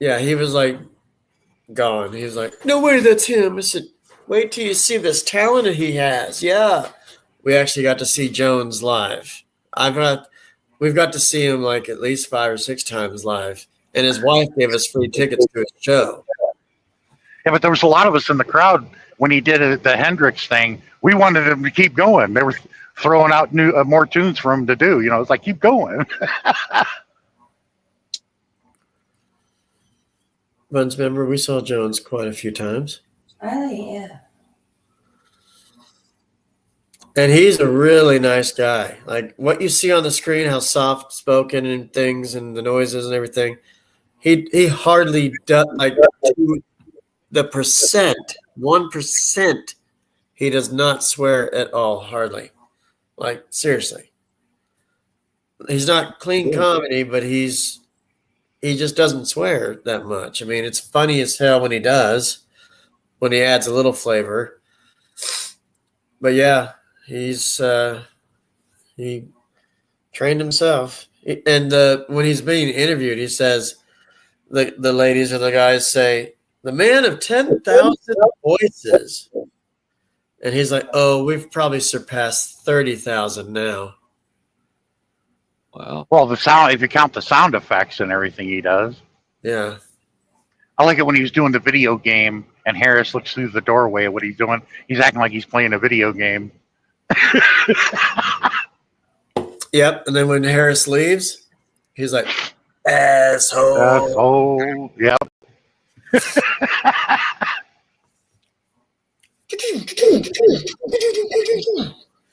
Yeah, he was like gone. He was like, no way, that's him. I said, wait till you see this talent that he has. Yeah. We actually got to see Jones live. We've got to see him like at least 5 or 6 times live. And his wife gave us free tickets to his show. Yeah, but there was a lot of us in the crowd when he did the Hendrix thing. We wanted him to keep going. They were throwing out more tunes for him to do. It's like, keep going. Buns, remember, we saw Jones quite a few times. Oh, yeah. And he's a really nice guy. Like what you see on the screen, how soft spoken and things and the noises and everything. He hardly does, like to the 1%, he does not swear at all, hardly. Like seriously. He's not clean comedy, but he just doesn't swear that much. I mean, it's funny as hell when he does, when he adds a little flavor. But yeah, he trained himself. And when he's being interviewed, he says, the ladies or the guys say, the man of 10,000 voices. And he's like, oh, we've probably surpassed 30,000 now. Wow. Well, the sound, if you count the sound effects and everything he does. Yeah. I like it when he was doing the video game and Harris looks through the doorway at what he's doing. He's acting like he's playing a video game. Yep. And then when Harris leaves, he's like, asshole. Asshole. Yep.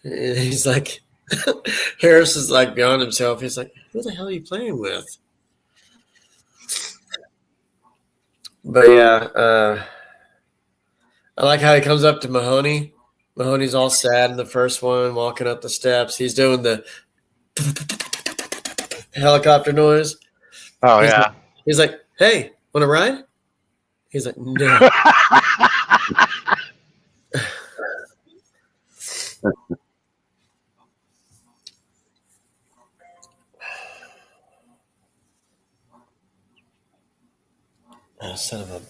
He's like, Harris is like beyond himself. He's like, who the hell are you playing with? But yeah, I like how he comes up to Mahoney. Mahoney's all sad in the first one, walking up the steps. He's doing the helicopter noise. Oh, yeah. He's like, hey, want to ride? He's like, no. son of a.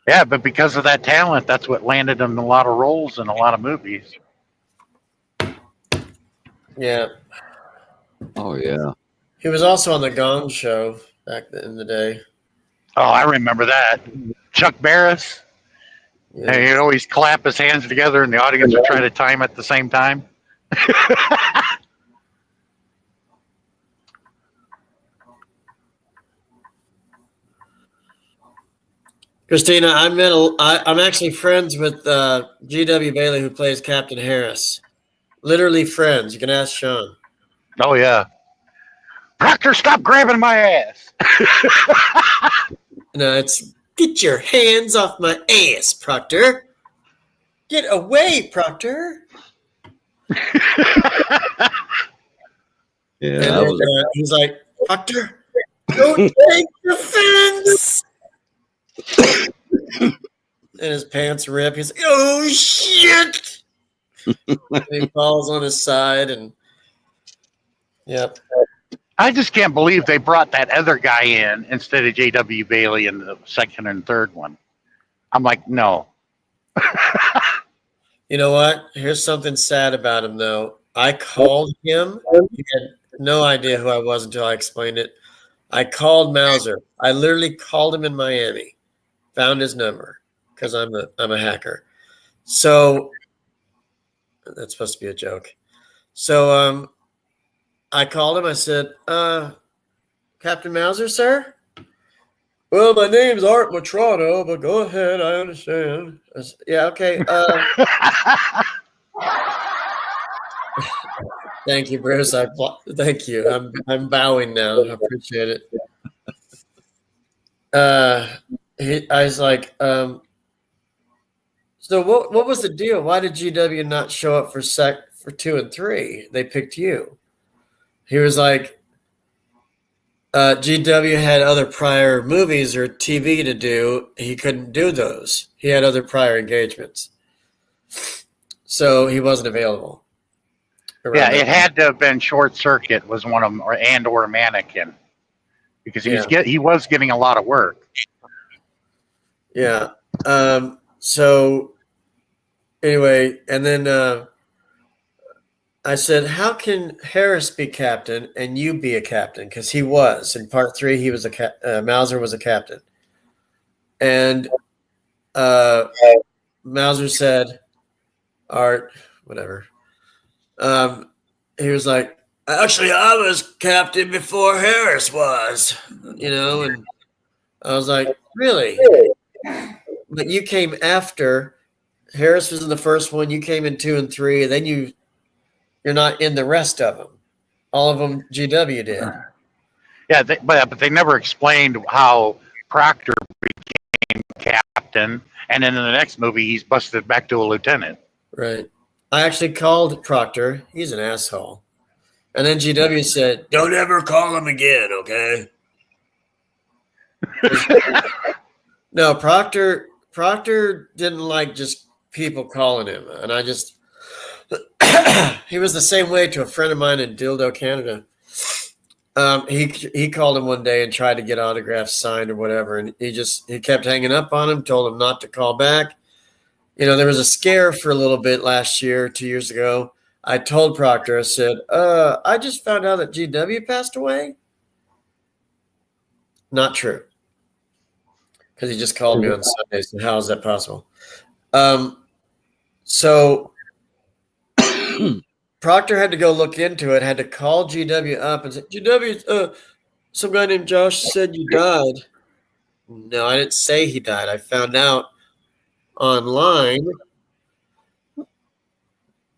Yeah, but because of that talent, that's what landed him a lot of roles in a lot of movies. Yeah. Oh yeah. He was also on the Gong Show back in the day. Oh, I remember that. Chuck Barris. Yeah. And he'd always clap his hands together, and the audience would try to time at the same time. Christina, I'm actually friends with G.W. Bailey, who plays Captain Harris. Literally friends. You can ask Sean. Oh yeah. Proctor, stop grabbing my ass. No, it's get your hands off my ass, Proctor. Get away, Proctor. Yeah, And that was he's like, Proctor, don't take offense. And his pants rip. He's like, oh shit. And he falls on his side, and yep. I just can't believe they brought that other guy in instead of J.W. Bailey in the second and third one. I'm like, no. You know what? Here's something sad about him, though. I called him. He had no idea who I was until I explained it. I called Mauser. I literally called him in Miami, found his number because I'm a hacker. So that's supposed to be a joke. So I called him. I said, Captain Mauser, sir? Well, my name's Art Matrano, but go ahead. I understand. I said, yeah, okay. Thank you, Bruce. Thank you. I'm bowing now. I appreciate it. I was like, so what was the deal? Why did GW not show up for 2 and 3? They picked you. He was like, GW had other prior movies or TV to do. He couldn't do those. He had other prior engagements. So he wasn't available. Yeah, it had to have been Short Circuit was one of them, or Mannequin, because he was getting a lot of work. Yeah. So anyway, and then I said, how can Harris be captain and you be a captain? Because he was. In part 3, he was Mauser was a captain. And Mauser said, Art, whatever. He was like, actually, I was captain before Harris was, and I was like, really? But you came after. Harris was in the first one. You came in 2 and 3. And then you're not in the rest of them. All of them GW did. Yeah, but they never explained how Proctor became captain, and then in the next movie, he's busted back to a lieutenant. Right. I actually called Proctor. He's an asshole. And then GW said, don't ever call him again, okay? No, Proctor didn't like just people calling him. And I just... he was the same way to a friend of mine in Dildo, Canada. He called him one day and tried to get autographs signed or whatever, and he kept hanging up on him, told him not to call back. There was a scare for a little bit last year, 2 years ago. I told Proctor, I said, I just found out that GW passed away. Not true. Because he just called me on Sunday, so how is that possible? So Proctor had to go look into it, had to call GW up and say, GW, some guy named Josh said you died. No, I didn't say he died. I found out online.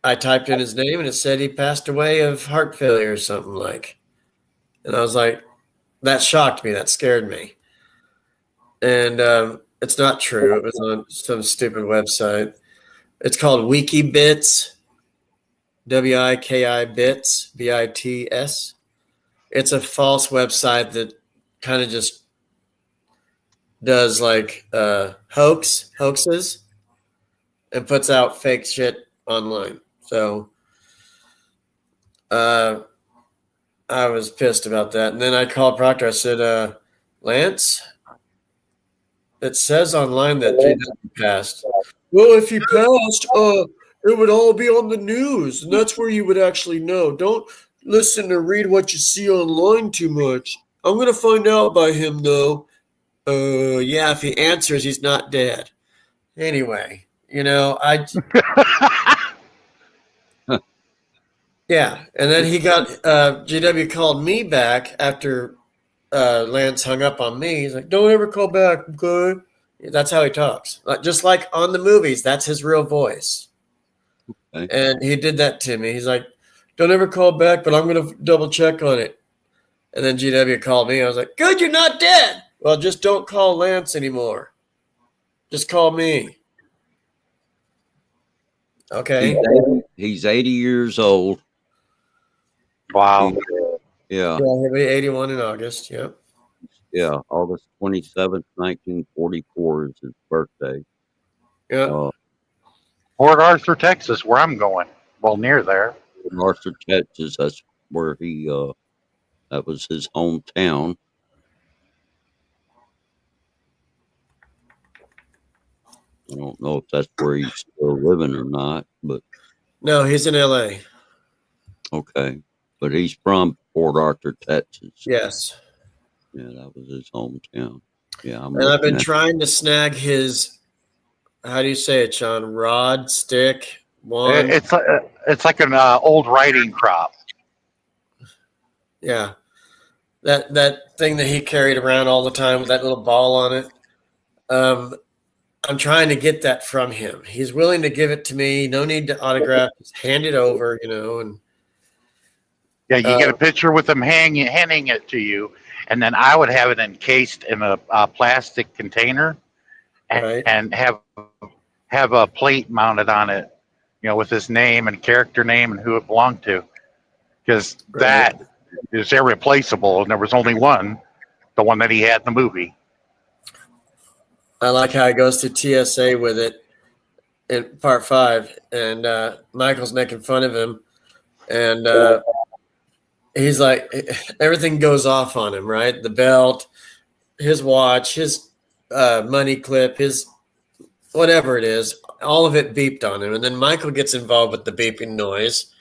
I typed in his name and it said he passed away of heart failure or something like. And I was like, that shocked me. That scared me. And it's not true. It was on some stupid website. It's called WikiBits. WIKI Bits, BITS. It's a false website that kind of just does like hoaxes and puts out fake shit online. So I was pissed about that. And then I called Proctor. I said, Lance, it says online that JW passed. Well, if he passed, it would all be on the news, and that's where you would actually know. Don't listen or read what you see online too much. I'm gonna find out by him though. Yeah, if he answers, he's not dead. Anyway, yeah, and then he got JW called me back after Lance hung up on me. He's like, "Don't ever call back, okay?" That's how he talks. Just like on the movies, that's his real voice. Okay. And he did that to me. He's like, "Don't ever call back, but I'm going to double check on it." And then GW called me. I was like, "Good, you're not dead." Well, just don't call Lance anymore. Just call me. Okay. He's 80 years old. Wow. Yeah. Yeah, he'll be 81 in August. Yep. Yeah. August 27th, 1944 is his birthday. Yeah. Port Arthur, Texas, where I'm going. Well, near there. Arthur, Texas. That's where that was his hometown. I don't know if that's where he's still living or not, but No, he's in LA. okay. But he's from Port Arthur, Texas. Yes. Yeah, that was his hometown. Yeah, And I've been trying to snag his, how do you say it, Sean? Rod, stick, wand. It's like an old riding crop. Yeah. That thing that he carried around all the time with that little ball on it. I'm trying to get that from him. He's willing to give it to me. No need to autograph. Just hand it over, and Yeah, you get a picture with them handing it to you, and then I would have it encased in a plastic container, Right. and have a plate mounted on it, with his name and character name and who it belonged to, because that is irreplaceable, and there was only one, the one that he had in the movie. I like how he goes through TSA with it in part 5, and Michael's making fun of him, and he's like, everything goes off on him, right? The belt, his watch, his money clip, his whatever it is, all of it beeped on him. And then Michael gets involved with the beeping noise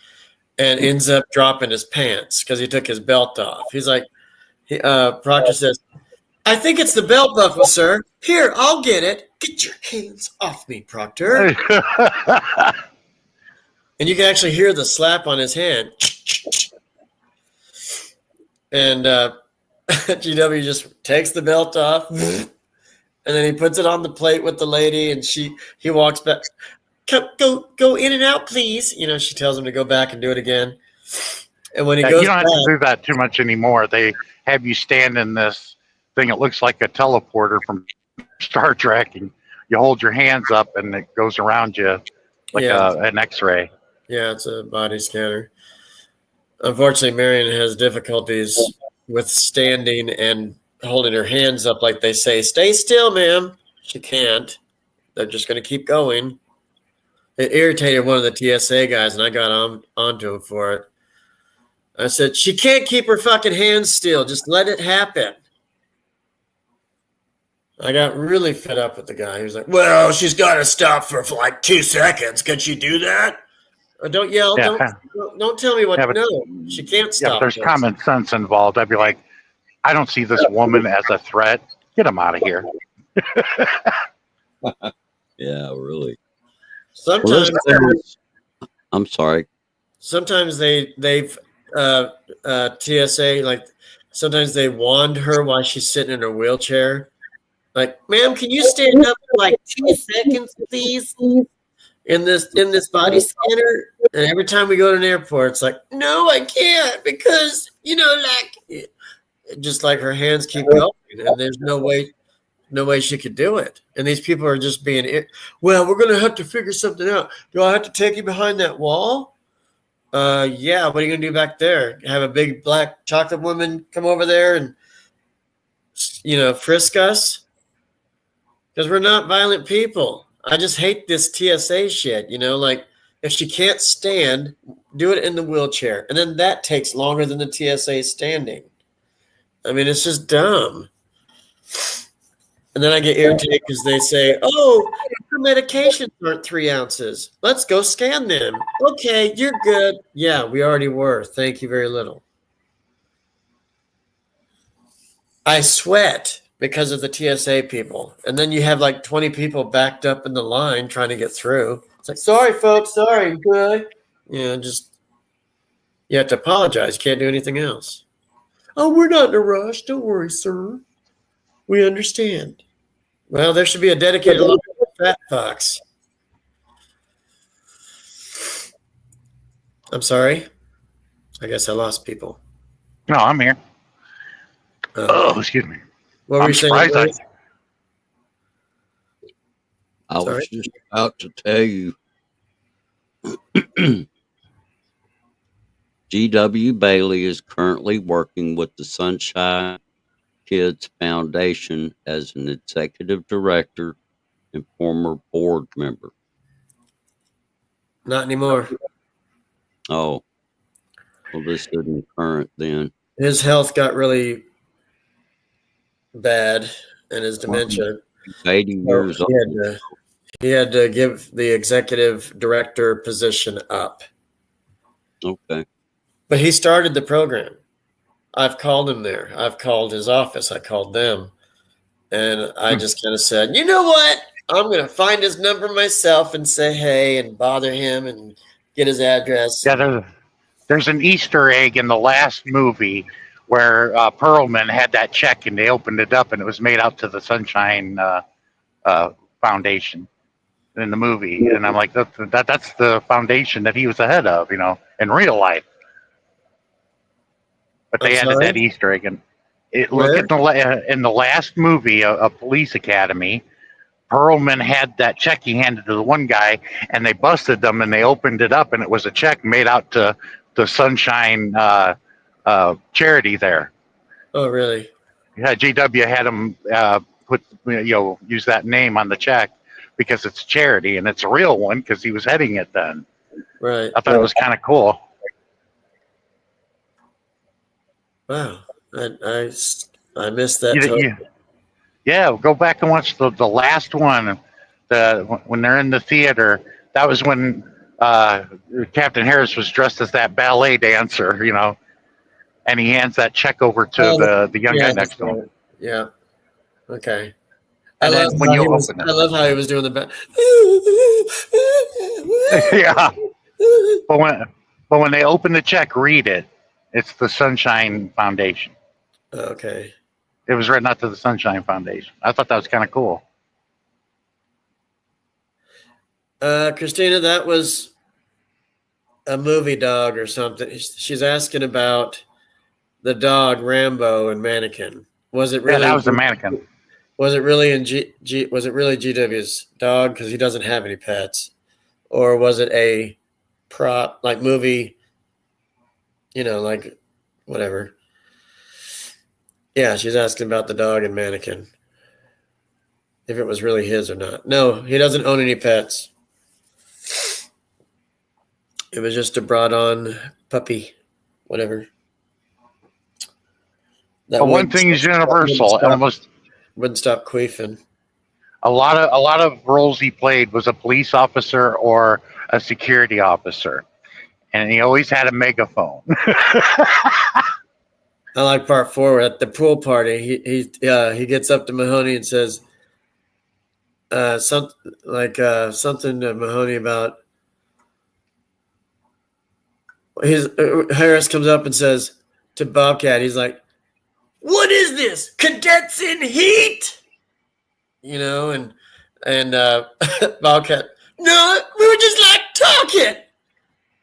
and ends up dropping his pants because he took his belt off. He's like, Proctor says, "I think it's the belt buckle, sir. Here, I'll get it. Get your hands off me, Proctor." And you can actually hear the slap on his hand. And GW just takes the belt off, and then he puts it on the plate with the lady, and he walks back. Go in and out, please. She tells him to go back and do it again. And when he goes you don't back, have to do that too much anymore. They have you stand in this thing. It looks like a teleporter from Star Trek, and you hold your hands up, and it goes around you like an X-ray. Yeah, it's a body scanner. Unfortunately, Marion has difficulties with standing and holding her hands up like they say, "Stay still, ma'am." She can't. They're just going to keep going. It irritated one of the TSA guys, and I got onto him for it. I said, "She can't keep her fucking hands still. Just let it happen." I got really fed up with the guy. He was like, "Well, she's got to stop for like 2 seconds. Can she do that?" Don't yell. Yeah. Don't tell me what to know. She can't Yeah, stop. but there's common sense involved. I'd be like, I don't see this woman as a threat. Get him out of here. Yeah, really. Sometimes, I'm sorry. sometimes they've TSA, like sometimes they wand her while she's sitting in her wheelchair. Like, "Ma'am, can you stand up for like 2 seconds, please? In this body scanner." And every time we go to an airport, it's like, "No, I can't because just like her hands keep going, and there's no way she could do it." And these people are just being, "Well, we're gonna have to figure something out. Do I have to take you behind that wall?" Yeah. What are you gonna do back there? Have a big black chocolate woman come over there and frisk us? Because we're not violent people. I just hate this TSA shit. Like, if she can't stand, do it in the wheelchair, and then that takes longer than the TSA standing. I mean, it's just dumb. And then I get irritated because they say, "Oh, your medications aren't 3 ounces. Let's go scan them." Okay, you're good. Yeah, we already were. Thank you very little. I sweat because of the TSA people. And then you have like 20 people backed up in the line trying to get through. It's like, sorry, folks. Sorry. Good. Just you have to apologize. You can't do anything else. Oh, we're not in a rush. Don't worry, sir. We understand. Well, there should be a dedicated line for Fat Fox. I'm sorry. I guess I lost people. No, I'm here. Oh, Excuse me. what were I'm you saying? surprised Bruce? I Sorry? was just about to tell you. G.W. Bailey is currently working with the Sunshine Kids Foundation as an executive director and former board member. Not anymore. Oh, well, this isn't current then. His health got really bad and his dementia. He's 80 So years old. he had to give the executive director position up. Okay. But he started the program. I've called him there. I've called his office. I called them. And I just kind of said, you know what? I'm going to find his number myself and say hey and bother him and get his address. Yeah, there's an Easter egg in the last movie where Perlman had that check and they opened it up and it was made out to the Sunshine Foundation in the movie. And I'm like, that's the foundation that he was the head of, in real life. But they I'm added sorry? that Easter egg. And Where? look at in the last movie, a Police Academy, Perlman had that check he handed to the one guy, and they busted them, and they opened it up, and it was a check made out to the Sunshine charity there. Oh, really? Yeah, GW had him put use that name on the check because it's charity, and it's a real one because he was heading it then. Right. I thought it was kind of cool. Wow. I missed that. Yeah, go back and watch the last one. When they're in the theater, that was when Captain Harris was dressed as that ballet dancer, and he hands that check over to the young guy next to him. Yeah. Okay. And then when you open it, I love how he was doing the back. yeah. But when they open the check, read it. It's the Sunshine Foundation. Okay. It was written out to the Sunshine Foundation. I thought that was kind of cool. Christina, that was a movie dog or something. She's asking about the dog Rambo and Mannequin. Was it really? Yeah, that was a mannequin. Was it really was it really GW's dog because he doesn't have any pets, or was it a prop like movie? Like whatever. Yeah, she's asking about the dog and Mannequin. If it was really his or not. No, he doesn't own any pets. It was just a brought-on puppy, whatever. That But one thing is universal. Wouldn't stop queefing. A lot of roles he played was a police officer or a security officer, and he always had a megaphone. I like part 4 at the pool party. He gets up to Mahoney and says something to Mahoney about Harris comes up and says to Bobcat, he's like, "What is this? Cadets in heat?" And Bobcat, "No, we were just like talking."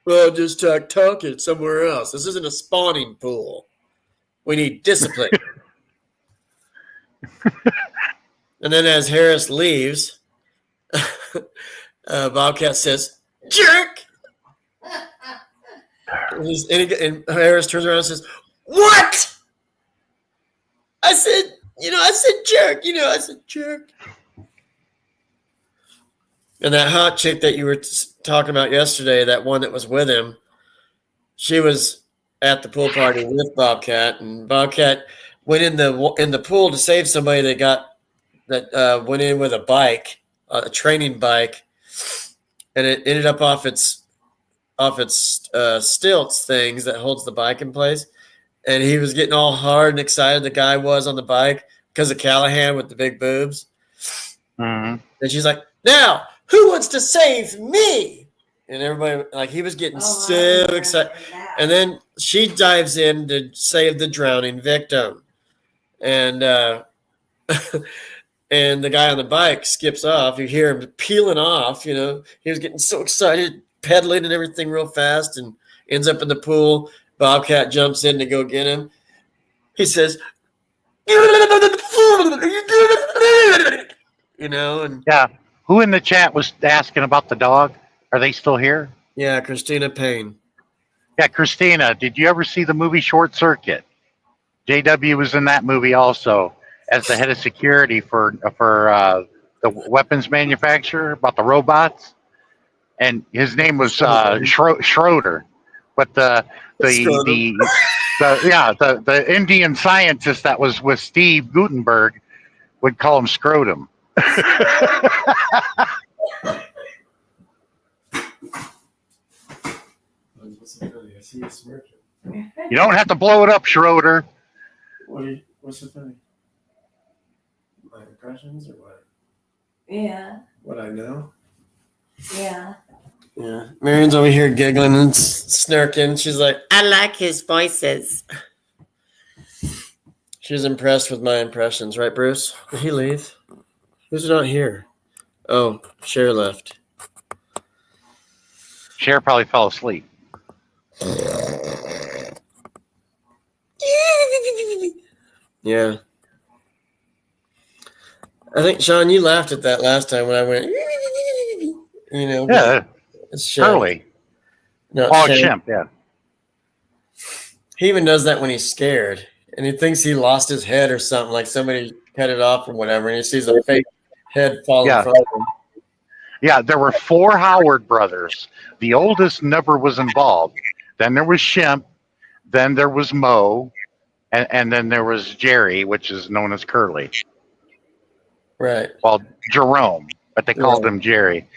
Well, just talking somewhere else. This isn't a spawning pool. We need discipline. And then as Harris leaves, Bobcat says, "Jerk!" And Harris turns around and says, "What?" I said jerk. I said jerk. And that hot chick that you were talking about yesterday, that one that was with him, she was at the pool party with Bobcat, and Bobcat went in the pool to save somebody that got that went in with a bike, a training bike, and it ended up off its stilts things that holds the bike in place. And he was getting all hard and excited. The guy was on the bike because of Callahan with the big boobs. Mhm. And she's like, "Now, who wants to save me?" And everybody, like, he was getting so excited. And then she dives in to save the drowning victim. And and the guy on the bike skips off. You hear him peeling off. You know, he was getting so excited, pedaling and everything real fast, and ends up in the pool. Bobcat jumps in to go get him. He says, "You know," and Yeah. Who in the chat was asking about the dog? Are they still here? yeah, Christina Payne. Yeah, Christina, did you ever see the movie Short Circuit? JW was in that movie also as the head of security for the weapons manufacturer about the robots, and his name was Schroeder. But the Indian scientist that was with Steve Gutenberg would call him Scrotum. I see you smirking. You don't have to blow it up, Schroeder. What's so funny? My impressions or what? Yeah, What I know? yeah. Yeah. Marion's over here giggling and snarking. She's like, "I like his voices." She's impressed with my impressions, right, Bruce? Did he leave? Who's not here? Oh, Cher left. Cher probably fell asleep. Yeah. I think, Sean, you laughed at that last time when I went, you know. Yeah, It's Shemp. Curly. No, Oh, Shemp. Chimp, yeah. He even does that when he's scared. And he thinks he lost his head or something, like somebody cut it off or whatever, and he sees a fake head fall in front of him. Yeah, there were 4 Howard brothers. The oldest never was involved. Then there was Shemp. Then there was Mo. And then there was Jerry, which is known as Curly. Right. Well, Jerome, but they called him Jerry.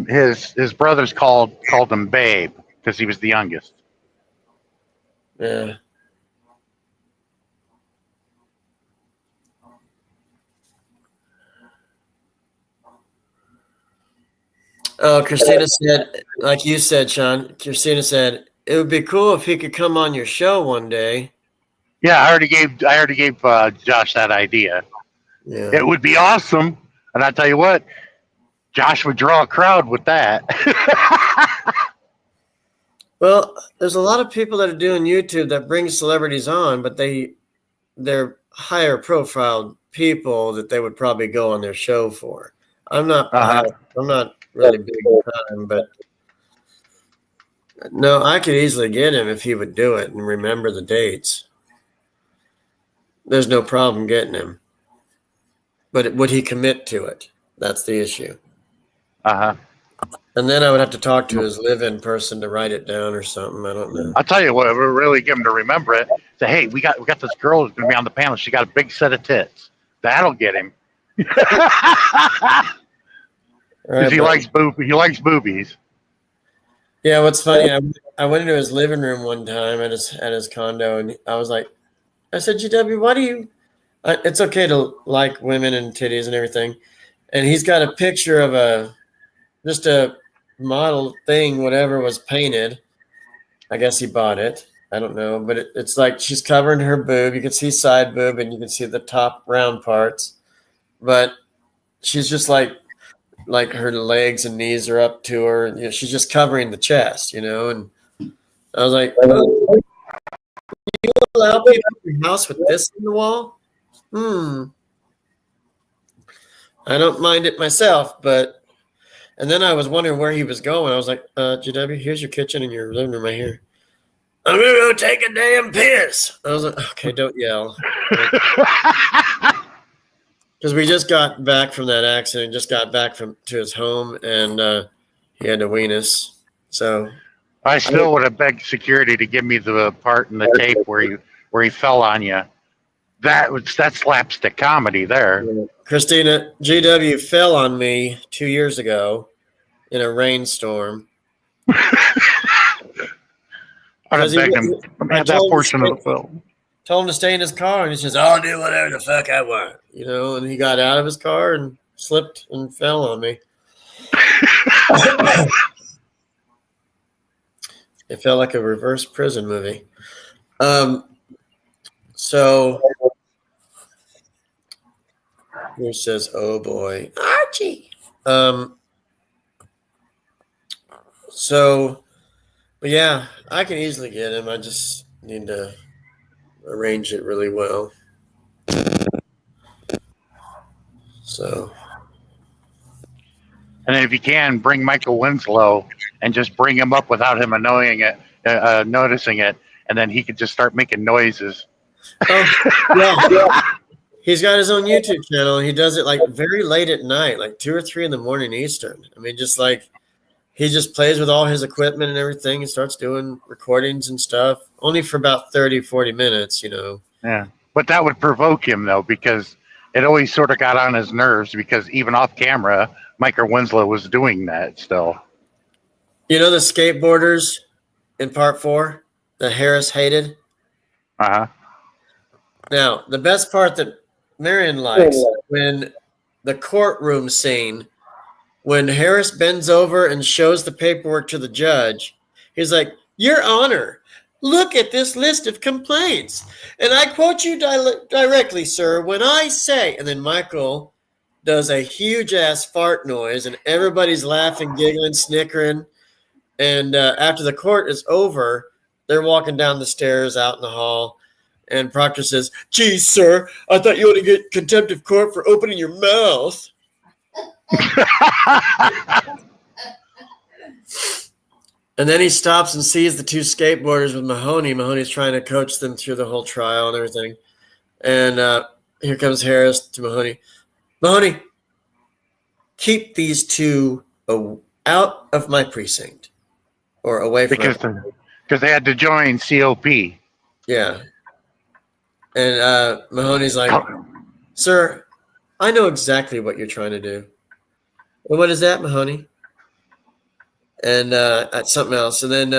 His brothers called him Babe because he was the youngest. Yeah. Oh, Christina said, like you said, Sean, Christina said, it would be cool if he could come on your show one day. Yeah, I already gave Josh that idea. Yeah. It would be awesome, and I tell you what, Josh would draw a crowd with that. Well, there's a lot of people that are doing YouTube that bring celebrities on, but they're higher profile people that they would probably go on their show for. I'm not really big time, but no, I could easily get him if he would do it and remember the dates. There's no problem getting him. But would he commit to it? That's the issue. Uh-huh. And then I would have to talk to his live-in person to write it down or something. I don't know. I'll tell you what, we'll really get him to remember it. Say, hey, we got this girl who's going to be on the panel. She got a big set of tits. That'll get him. Right, he likes boobies. Yeah, what's funny, I went into his living room one time at his condo, and I was like, I said, GW, why do you? It's okay to like women and titties and everything, and he's got a picture of just a model thing, whatever was painted. I guess he bought it. I don't know, but it's like she's covering her boob. You can see side boob, and you can see the top round parts, but she's just like her legs and knees are up to her. And, she's just covering the chest, and I was like, oh, you allow people in your house with this in the wall? I don't mind it myself, and then I was wondering where he was going. I was like, GW, here's your kitchen and your living room right here. I'm going to go take a damn piss. I was like, okay, don't yell. Because we just got back from that accident, just got back to his home, and he had to wean us. So I still would have begged security to give me the part in the tape where he fell on you. that's slapstick comedy there. Christina, GW fell on me 2 years ago in a rainstorm. I'd have Because he- begged him to I have that told him portion to of the film. told him to stay in his car, and he says, "I'll do whatever the fuck I want," And he got out of his car and slipped and fell on me. It felt like a reverse prison movie. So who says, "Oh boy, Archie"? But yeah, I can easily get him. I just need to arrange it really well. So, And then if you can, bring Michael Winslow and just bring him up without him noticing it, and then he could just start making noises. yeah. He's got his own YouTube channel. He does it like very late at night, like 2 or 3 in the morning Eastern. I mean, just like he just plays with all his equipment and everything and starts doing recordings and stuff, only for about 30, 40 minutes, Yeah, but that would provoke him though, because it always sort of got on his nerves. Because even off camera, Michael Winslow was doing that still. The skateboarders in part 4 that Harris hated? Uh huh. Now, the best part that Marion likes when the courtroom scene, when Harris bends over and shows the paperwork to the judge, he's like, "Your Honor, look at this list of complaints. And I quote you directly, sir, when I say," and then Michael does a huge ass fart noise and everybody's laughing, giggling, snickering. And after the court is over, they're walking down the stairs out in the hall. And Proctor says, "Geez, sir, I thought you ought to get contempt of court for opening your mouth." And then he stops and sees the 2 skateboarders with Mahoney. Mahoney's trying to coach them through the whole trial and everything. And here comes Harris to Mahoney. "Mahoney, keep these 2 out of my precinct or away from because they had to join COP. Yeah. And Mahoney's like, "Sir, I know exactly what you're trying to do." "Well, what is that, Mahoney?" And something else. And then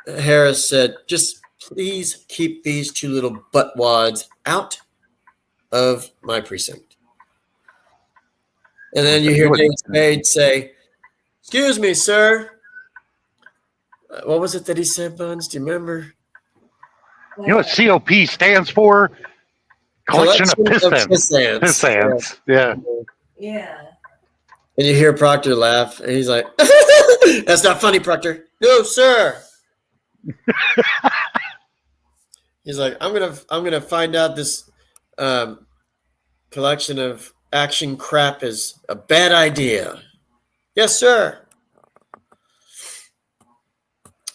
Harris said, "Just please keep these 2 little buttwads out of my precinct." And then you hear Dave Spade say, "Excuse me, sir." What was it that he said, Buns? Do you remember? You know what COP stands for? Collection of pissants. Pissants. Yeah. Yeah. And you hear Proctor laugh, and he's like, "That's not funny, Proctor." "No, sir." He's like, I'm gonna find out this collection of action crap is a bad idea." "Yes, sir."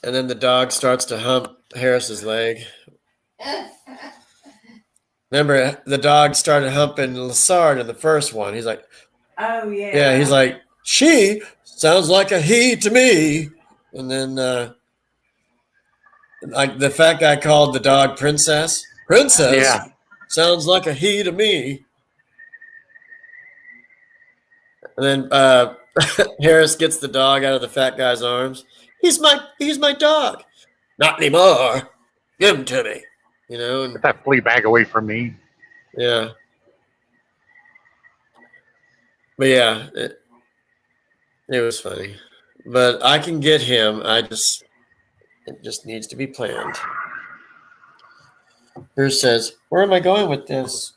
And then the dog starts to hump Harris's leg. Remember, the dog started humping Lassard in the first one. He's like, Oh yeah. yeah, he's like, "She sounds like a he to me." And then like the fat guy called the dog Princess. "Princess? Yeah. Sounds like a he to me." And then Harris gets the dog out of the fat guy's arms. He's my dog." "Not anymore. Give him to me." And Get that flea bag away from me. yeah. But yeah, it was funny. But I can get him. It just needs to be planned. Bruce says, "Where am I going with this?"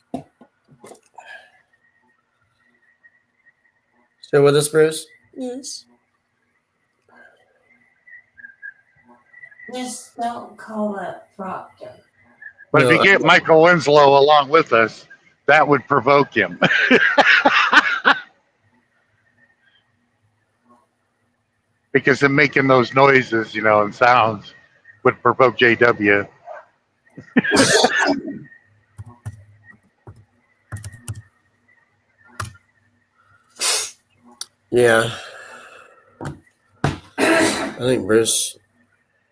Still with us, Bruce? Yes. Just don't call up Proctor. But if you get Michael Winslow along with us, that would provoke him. Because him making those noises, and sounds would provoke JW. Yeah. I think Bruce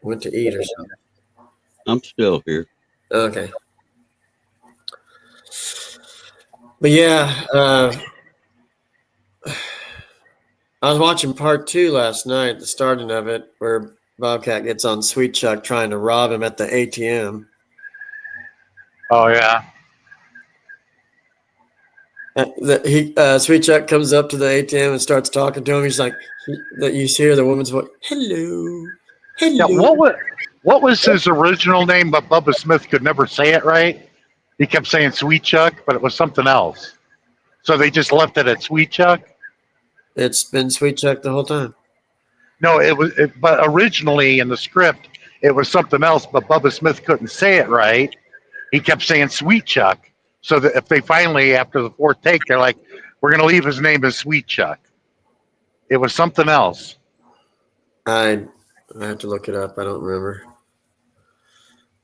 went to eat or something. I'm still here. Okay. But yeah, I was watching part 2 last night, the starting of it, where Bobcat gets on Sweet Chuck trying to rob him at the ATM. Oh yeah. Sweet Chuck comes up to the ATM and starts talking to him. He's like, that you hear the woman's voice, hello, Yeah. hello. What was his original name? But Bubba Smith could never say it right. He kept saying Sweet Chuck, but it was something else. So they just left it at Sweet Chuck. It's been Sweet Chuck the whole time. No, it was. But originally in the script, it was something else. But Bubba Smith couldn't say it right. He kept saying Sweet Chuck. So that if they finally, after the fourth take, they're like, "We're going to leave his name as Sweet Chuck." It was something else. I have to look it up. I don't remember.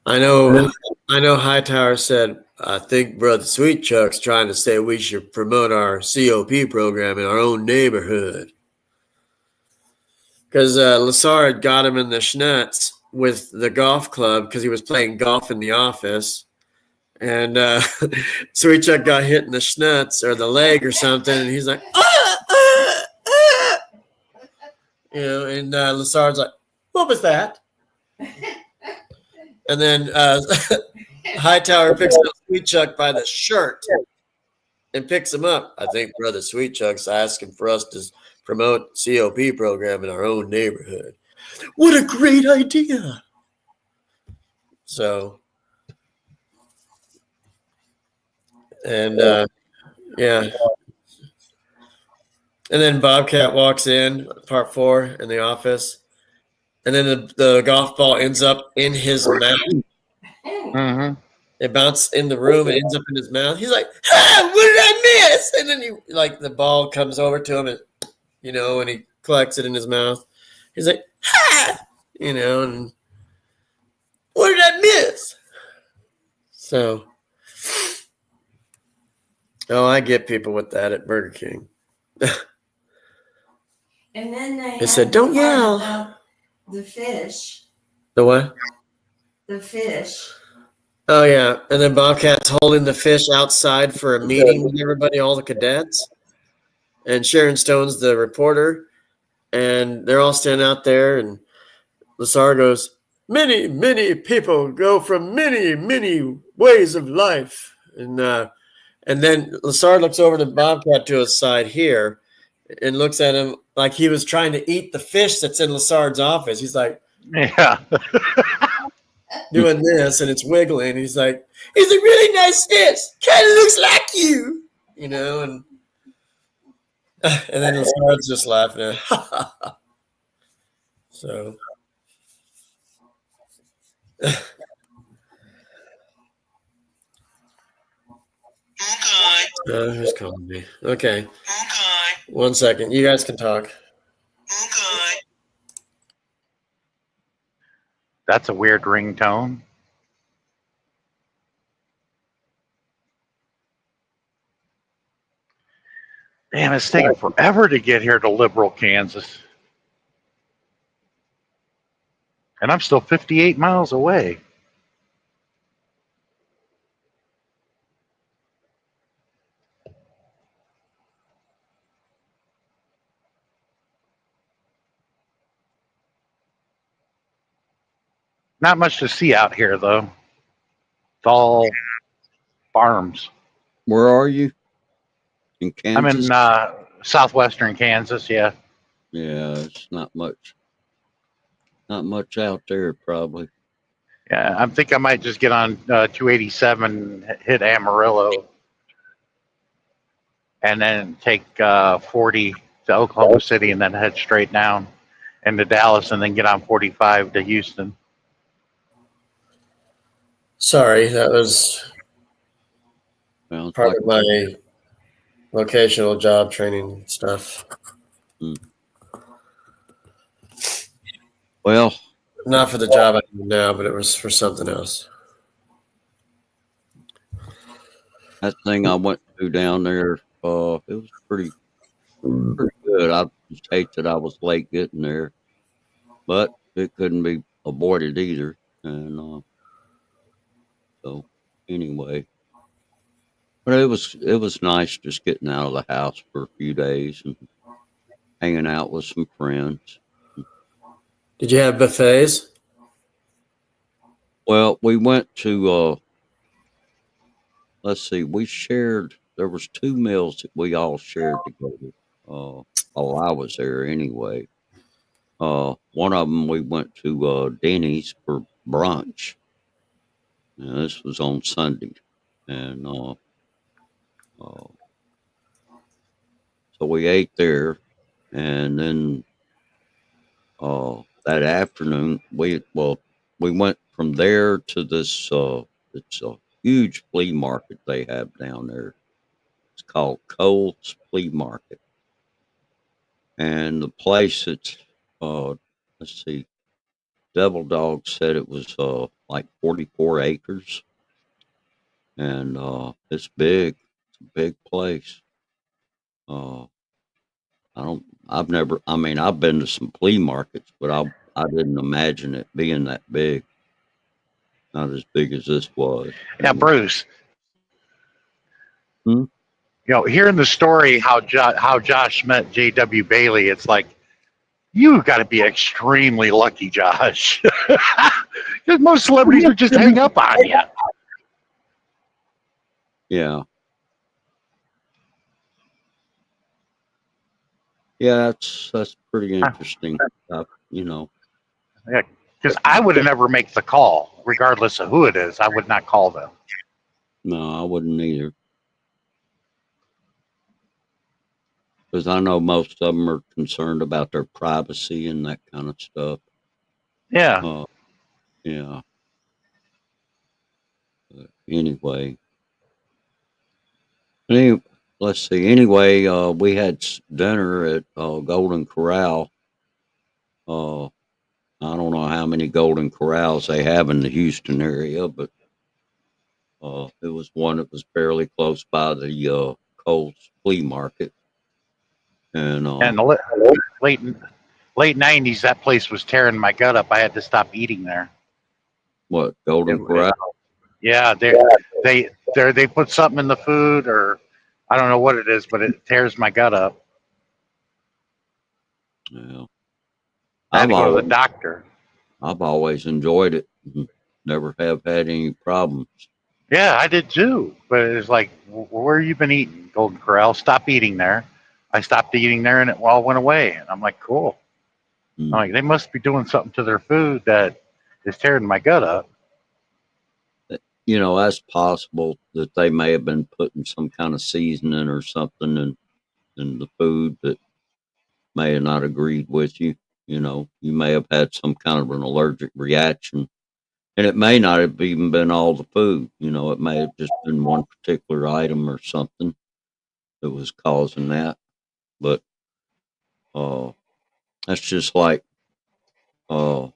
I know Hightower said, I think Brother Sweet Chuck's trying to say we should promote our COP program in our own neighborhood. Because Lassard got him in the schnutz with the golf club because he was playing golf in the office. And Sweet Chuck got hit in the schnutz or the leg or something. And he's like, and Lassard's like, what was that? And then Hightower picks up Sweet Chuck by the shirt and picks him up. I think Brother Sweet Chuck's asking for us to promote COP program in our own neighborhood. What a great idea. So, and yeah. And then Bobcat walks in, part 4, in the office. And then the golf ball ends up in his mouth. Mm-hmm. It bounced in the room. It ends up in his mouth. He's like, what did I miss? And then the ball comes over to him, and and he collects it in his mouth. He's like, and what did I miss? So, I get people with that at Burger King. And then They said, don't yell. About the fish. The what? The fish. Oh, yeah. And then Bobcat's holding the fish outside for a meeting with everybody, all the cadets. And Sharon Stone's the reporter. And they're all standing out there. And Lassard goes, many, many people go from many, many ways of life. And then Lassard looks over to Bobcat to his side here and looks at him like he was trying to eat the fish that's in Lassard's office. He's like, Yeah. doing this, and it's wiggling. He's like, it's a really nice fish. Kind of looks like you. And then Lassard's just laughing at So. Okay. Who's calling me? Okay. Okay. 1 second. You guys can talk. Okay. That's a weird ringtone. Damn, it's taking forever to get here to Liberal, Kansas. And I'm still 58 miles away. Not much to see out here, though. It's all farms. Where are you? In Kansas? I'm in southwestern Kansas, yeah. Yeah, it's not much. Not much out there, probably. Yeah, I think I might just get on 287, hit Amarillo, and then take 40 to Oklahoma City, and then head straight down into Dallas, and then get on 45 to Houston. Sorry, that was Well, it's part like, of my vocational job training stuff. well, Not for the job I do now, but it was for something else. that thing I went to down there, it was pretty good. I just hate that I was late getting there, but it couldn't be avoided either. And so, anyway, But it was nice just getting out of the house for a few days and hanging out with some friends. Did you have buffets? Well, we went to let's see, there was two meals that we all shared together. While I was there anyway. One of them we went to Denny's for brunch. And this was on Sunday, and uh, so we ate there, and then that afternoon we went from there to this it's a huge flea market they have down there. It's called Cole's Flea Market, and the place it's let's see, Devil Dog said it was like 44 acres, and it's big. It's a big place. Uh, I mean, I've been to some flea markets, but I didn't imagine it being that big. Not as big as this was. Yeah, Bruce. Hmm? Hearing the story how Josh met J.W. Bailey, it's like you got to be extremely lucky, Josh. Because most celebrities would just hang up on you. Yeah. Yeah, that's pretty interesting stuff, Yeah, because I would have never make the call, regardless of who it is. I would not call them. No, I wouldn't either. Because I know most of them are concerned about their privacy and that kind of stuff. Yeah. Yeah. But anyway, let's see. Anyway, we had dinner at Golden Corral. I don't know how many Golden Corrals they have in the Houston area, but it was one that was fairly close by the Cole's Flea Market. And And the late '90s, that place was tearing my gut up. I had to stop eating there. what, Golden Corral? Yeah, they put something in the food, or I don't know what it is, but it tears my gut up. Yeah. I had I've to go to always, the doctor. I've always enjoyed it. Never have had any problems. Yeah, I did too. But it's like, where you been eating? Golden Corral. Stop eating there. I stopped eating there, and it all went away. And I'm like, cool. Mm. I'm like, they must be doing something to their food that is tearing my gut up. That's possible that they may have been putting some kind of seasoning or something in the food that may have not agreed with you. You may have had some kind of an allergic reaction. And it may not have even been all the food. It may have just been one particular item or something that was causing that. But that's just like uh,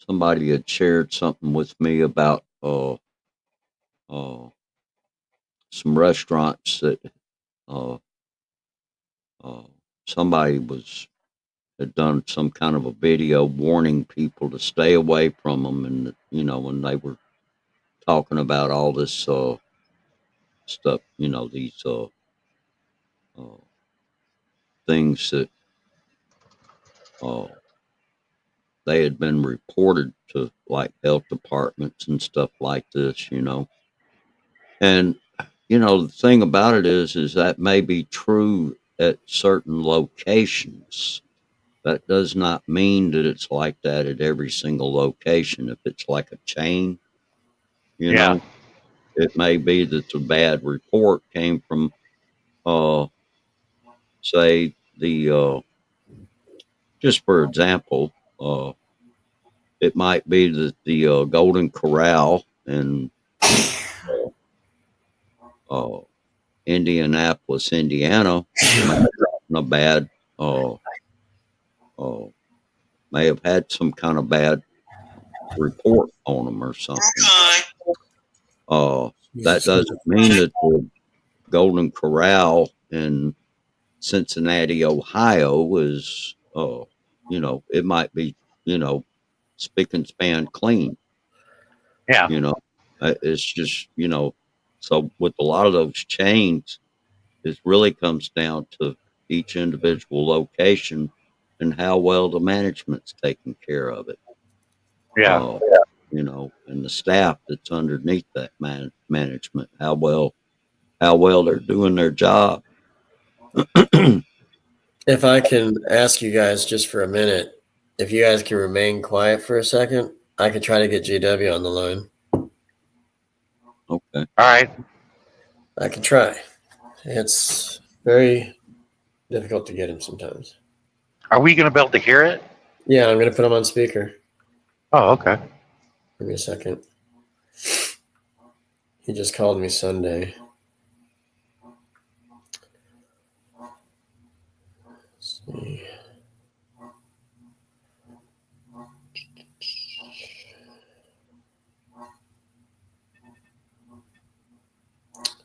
somebody had shared something with me about uh, some restaurants that uh, uh, somebody had done some kind of a video warning people to stay away from them, and when they were talking about all this stuff, these uh, things that they had been reported to like health departments and stuff like this, and the thing about it is that may be true at certain locations. That does not mean that it's like that at every single location. If it's like a chain, Yeah. it may be that the bad report came from, say, just for example, it might be that the Golden Corral in uh, Indianapolis, Indiana, may have gotten a bad, uh, may have had some kind of bad report on them or something. That doesn't mean that the Golden Corral in Cincinnati, Ohio is, it might be, spick and span clean. Yeah. It's just, So with a lot of those chains, it really comes down to each individual location and how well the management's taking care of it. Yeah. And the staff that's underneath that management, how well they're doing their job. If I can ask you guys just for a minute, if you guys can remain quiet for a second, I could try to get GW on the line. Okay. All right. I can try. It's very difficult to get him sometimes. Are we going to be able to hear it? Yeah, I'm going to put him on speaker. Oh, okay. Give me a second. He just called me Sunday. Let's see.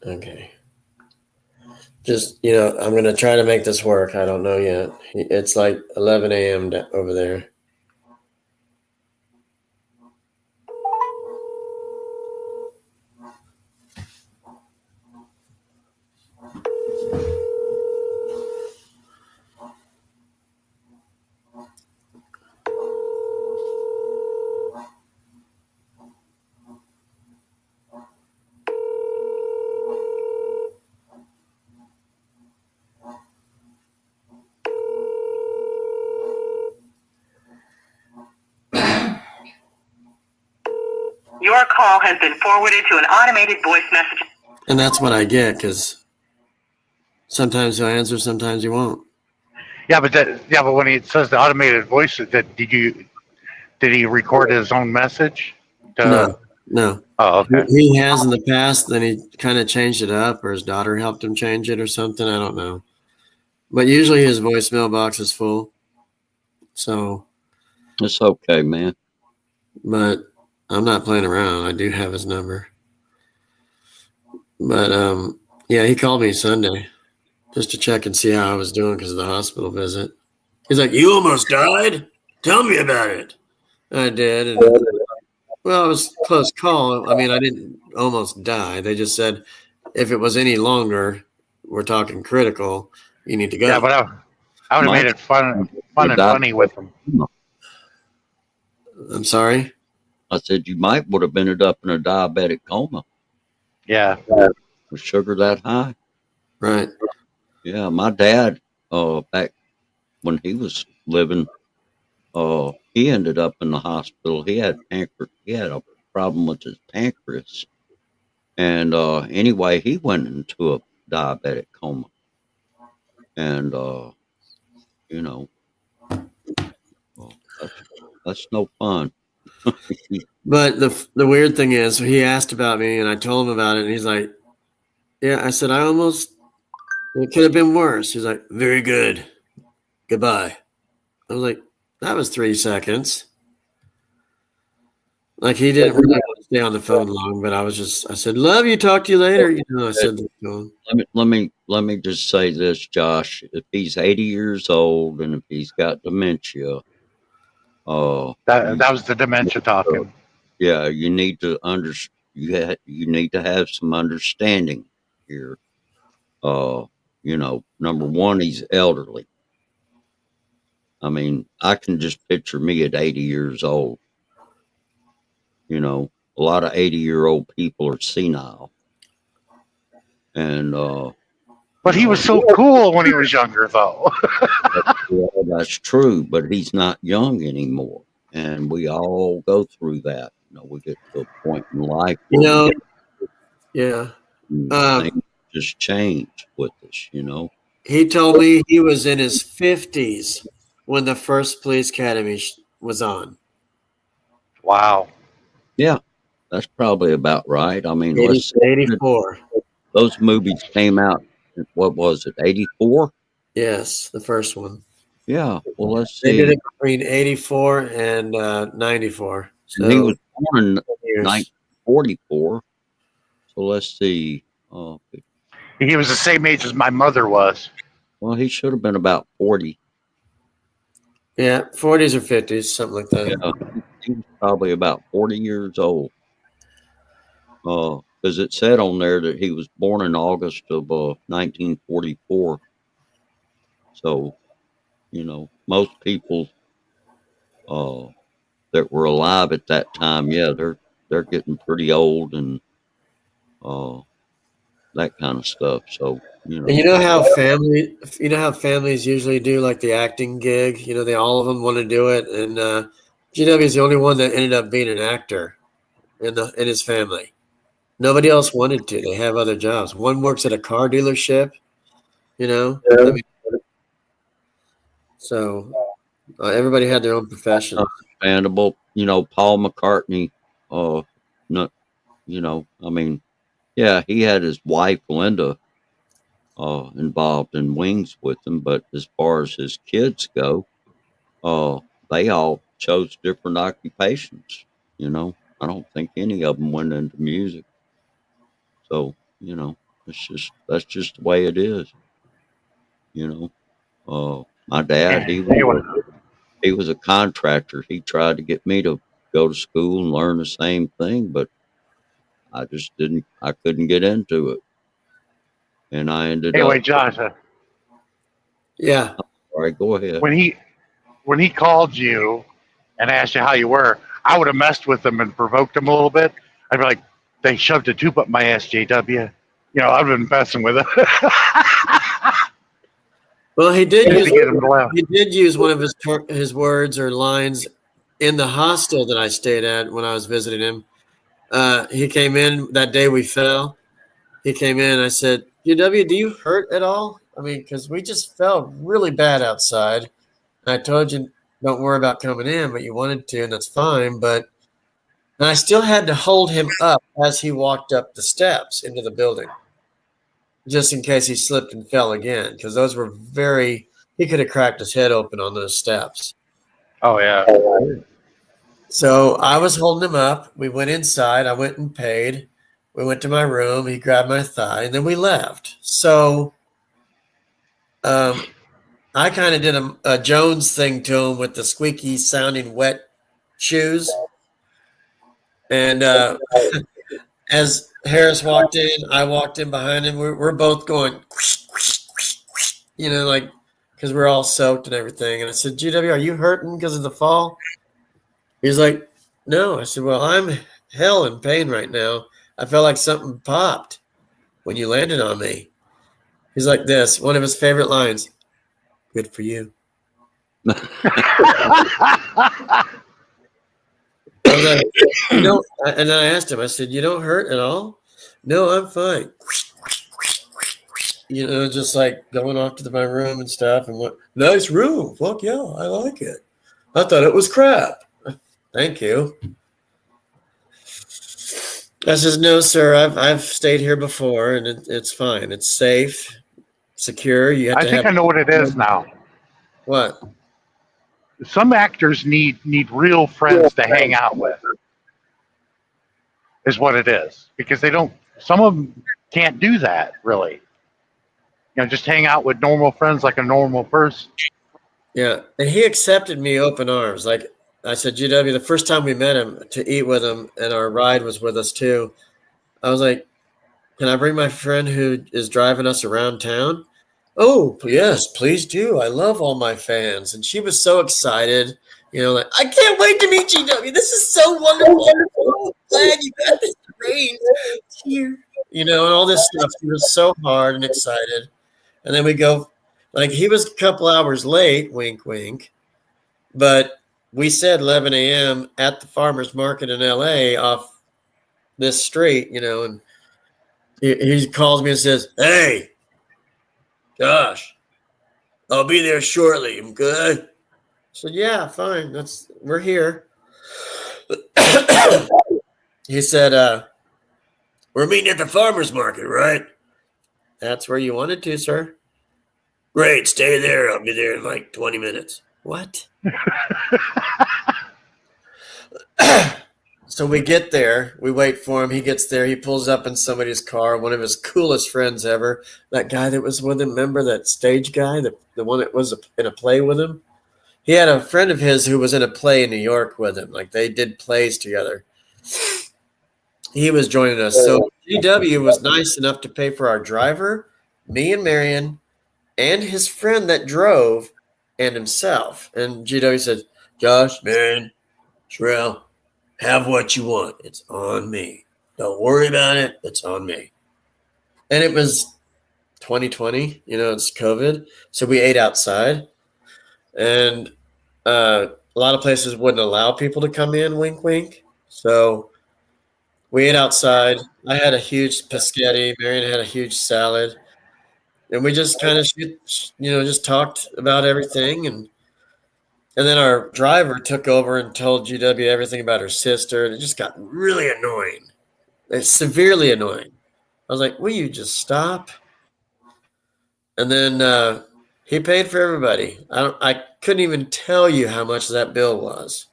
Okay. Just, I'm going to try to make this work. I don't know yet. It's like 11 a.m. over there. Your call has been forwarded to an automated voice message. And that's what I get, because sometimes he'll answer, sometimes he won't. Yeah, but when he says the automated voice, did he record his own message? No. Oh, okay. He has in the past, then he kind of changed it up, or his daughter helped him change it or something. I don't know. But usually his voicemail box is full. So. It's okay, man. But I'm not playing around. I do have his number. But, yeah, he called me Sunday just to check and see how I was doing because of the hospital visit. He's like, "You almost died? Tell me about it." I did. And, well, it was a close call. I mean, I didn't almost die. They just said if it was any longer, we're talking critical, you need to go. Yeah, but I would have made it fun and funny with him. I'm sorry? I said you would have ended up in a diabetic coma. Yeah. With sugar that high. Right. Yeah, my dad, back when he was living, he ended up in the hospital. He had a problem with his pancreas. And anyway, he went into a diabetic coma. And that's no fun. But the weird thing is, he asked about me, and I told him about it, and he's like, "Yeah." I said, it could have been worse. He's like, "Very good. Goodbye." I was like, that was 3 seconds. Like, he didn't really want to stay on the phone long, but I said, "Love you. Talk to you later." I said that to him. Let me just say this, Josh. If he's 80 years old and if he's got dementia, that was the dementia talking. Yeah, you need to you need to have some understanding here. Number one, he's elderly. I mean, I can just picture me at 80 years old. A lot of 80-year-old people are senile. And but he was so cool when he was younger, though. That's true, but he's not young anymore. And we all go through that. We get to a point in life where yeah. things just change with us, He told me he was in his 50s when the first Police Academy was on. Wow. Yeah, that's probably about right. I mean, 84. Those movies came out, what was it, 84? Yes, the first one. Yeah, well, let's see. They did it between 84 and 94. So he was born in 1944. So let's see. He was the same age as my mother was. Well, he should have been about 40. Yeah, 40s or 50s, something like that. Yeah, he was probably about 40 years old. because it said on there that he was born in August of 1944. So, most people that were alive at that time, yeah, they're getting pretty old and that kind of stuff. So, And you know how families usually do like the acting gig. They all of them want to do it, and GW is the only one that ended up being an actor in his family. Nobody else wanted to. They have other jobs. One works at a car dealership. I mean, so everybody had their own profession. understandable. Paul McCartney, not, I mean, yeah, he had his wife Linda involved in Wings with him, but as far as his kids go, they all chose different occupations. I don't think any of them went into music. So that's just the way it is. My dad, he was a contractor. He tried to get me to go to school and learn the same thing, but I just didn't. I couldn't get into it, and I ended Anyway, up. Josh, Yeah. All right, go ahead. when he called you and asked you how you were, I would have messed with him and provoked him a little bit. I'd be like, they shoved a tube up my ass, JW. I've been messing with it. Well, he did Just to get him to laugh. use one of his words or lines in the hostel that I stayed at when I was visiting him. He came in that day we fell. He came in. I said, "UW, do you hurt at all? I mean, because we just fell really bad outside. And I told you don't worry about coming in, but you wanted to, and that's fine. And I still had to hold him up as he walked up the steps into the building, just in case he slipped and fell again, because those were he could have cracked his head open on those steps. Oh, yeah. So I was holding him up. We went inside. I went and paid. We went to my room. He grabbed my thigh, and then we left. So I kind of did a Jones thing to him with the squeaky sounding wet shoes. And as Harris walked in, I walked in behind him. We're both going, like, because we're all soaked and everything. And I said, GW, are you hurting because of the fall? He's like, no. I said, well, I'm hell in pain right now. I felt like something popped when you landed on me. He's like this, one of his favorite lines, good for you. I was like, and then I asked him, I said, you don't hurt at all? No, I'm fine. Just like going off to my room and stuff. And what nice room. Fuck yeah, I like it. I thought it was crap. Thank you. I says, no, sir, I've stayed here before and it's fine. It's safe, secure. I think I know what it is now. What? Some actors need real friends to hang out with, is what it is. Because some of them can't do that, really. Just hang out with normal friends like a normal person. Yeah, and he accepted me open arms. Like I said, GW, the first time we met him to eat with him, and our ride was with us too, I was like, can I bring my friend who is driving us around town? Oh, yes, please do. I love all my fans. And she was so excited, like, I can't wait to meet GW. This is so wonderful. I'm so glad you got this range here. And all this stuff. She was so hard and excited. And then we go, like, he was a couple hours late, wink, wink. But we said 11 a.m. at the farmer's market in L.A. off this street, and he calls me and says, hey, Josh, I'll be there shortly. I'm good. I said, yeah, fine. We're here. He said, we're meeting at the farmer's market, right? That's where you wanted to, sir. Great, stay there. I'll be there in like 20 minutes. What? So we get there. We wait for him. He gets there. He pulls up in somebody's car, one of his coolest friends ever. That guy that was with him, remember that stage guy, the one that was in a play with him? He had a friend of his who was in a play in New York with him. Like, they did plays together. He was joining us. So GW was nice enough to pay for our driver, me and Marion, and his friend that drove, and himself. And GW said, Josh, man, Sherelle, have what you want. It's on me. Don't worry about it. It's on me. And it was 2020, it's COVID. So we ate outside. And a lot of places wouldn't allow people to come in, wink, wink. So we ate outside. I had a huge paschetti. Marion had a huge salad. And we just kind of, just talked about everything. And then our driver took over and told GW everything about her sister. And it just got really annoying. It's severely annoying. I was like, will you just stop? And then he paid for everybody. I couldn't even tell you how much that bill was.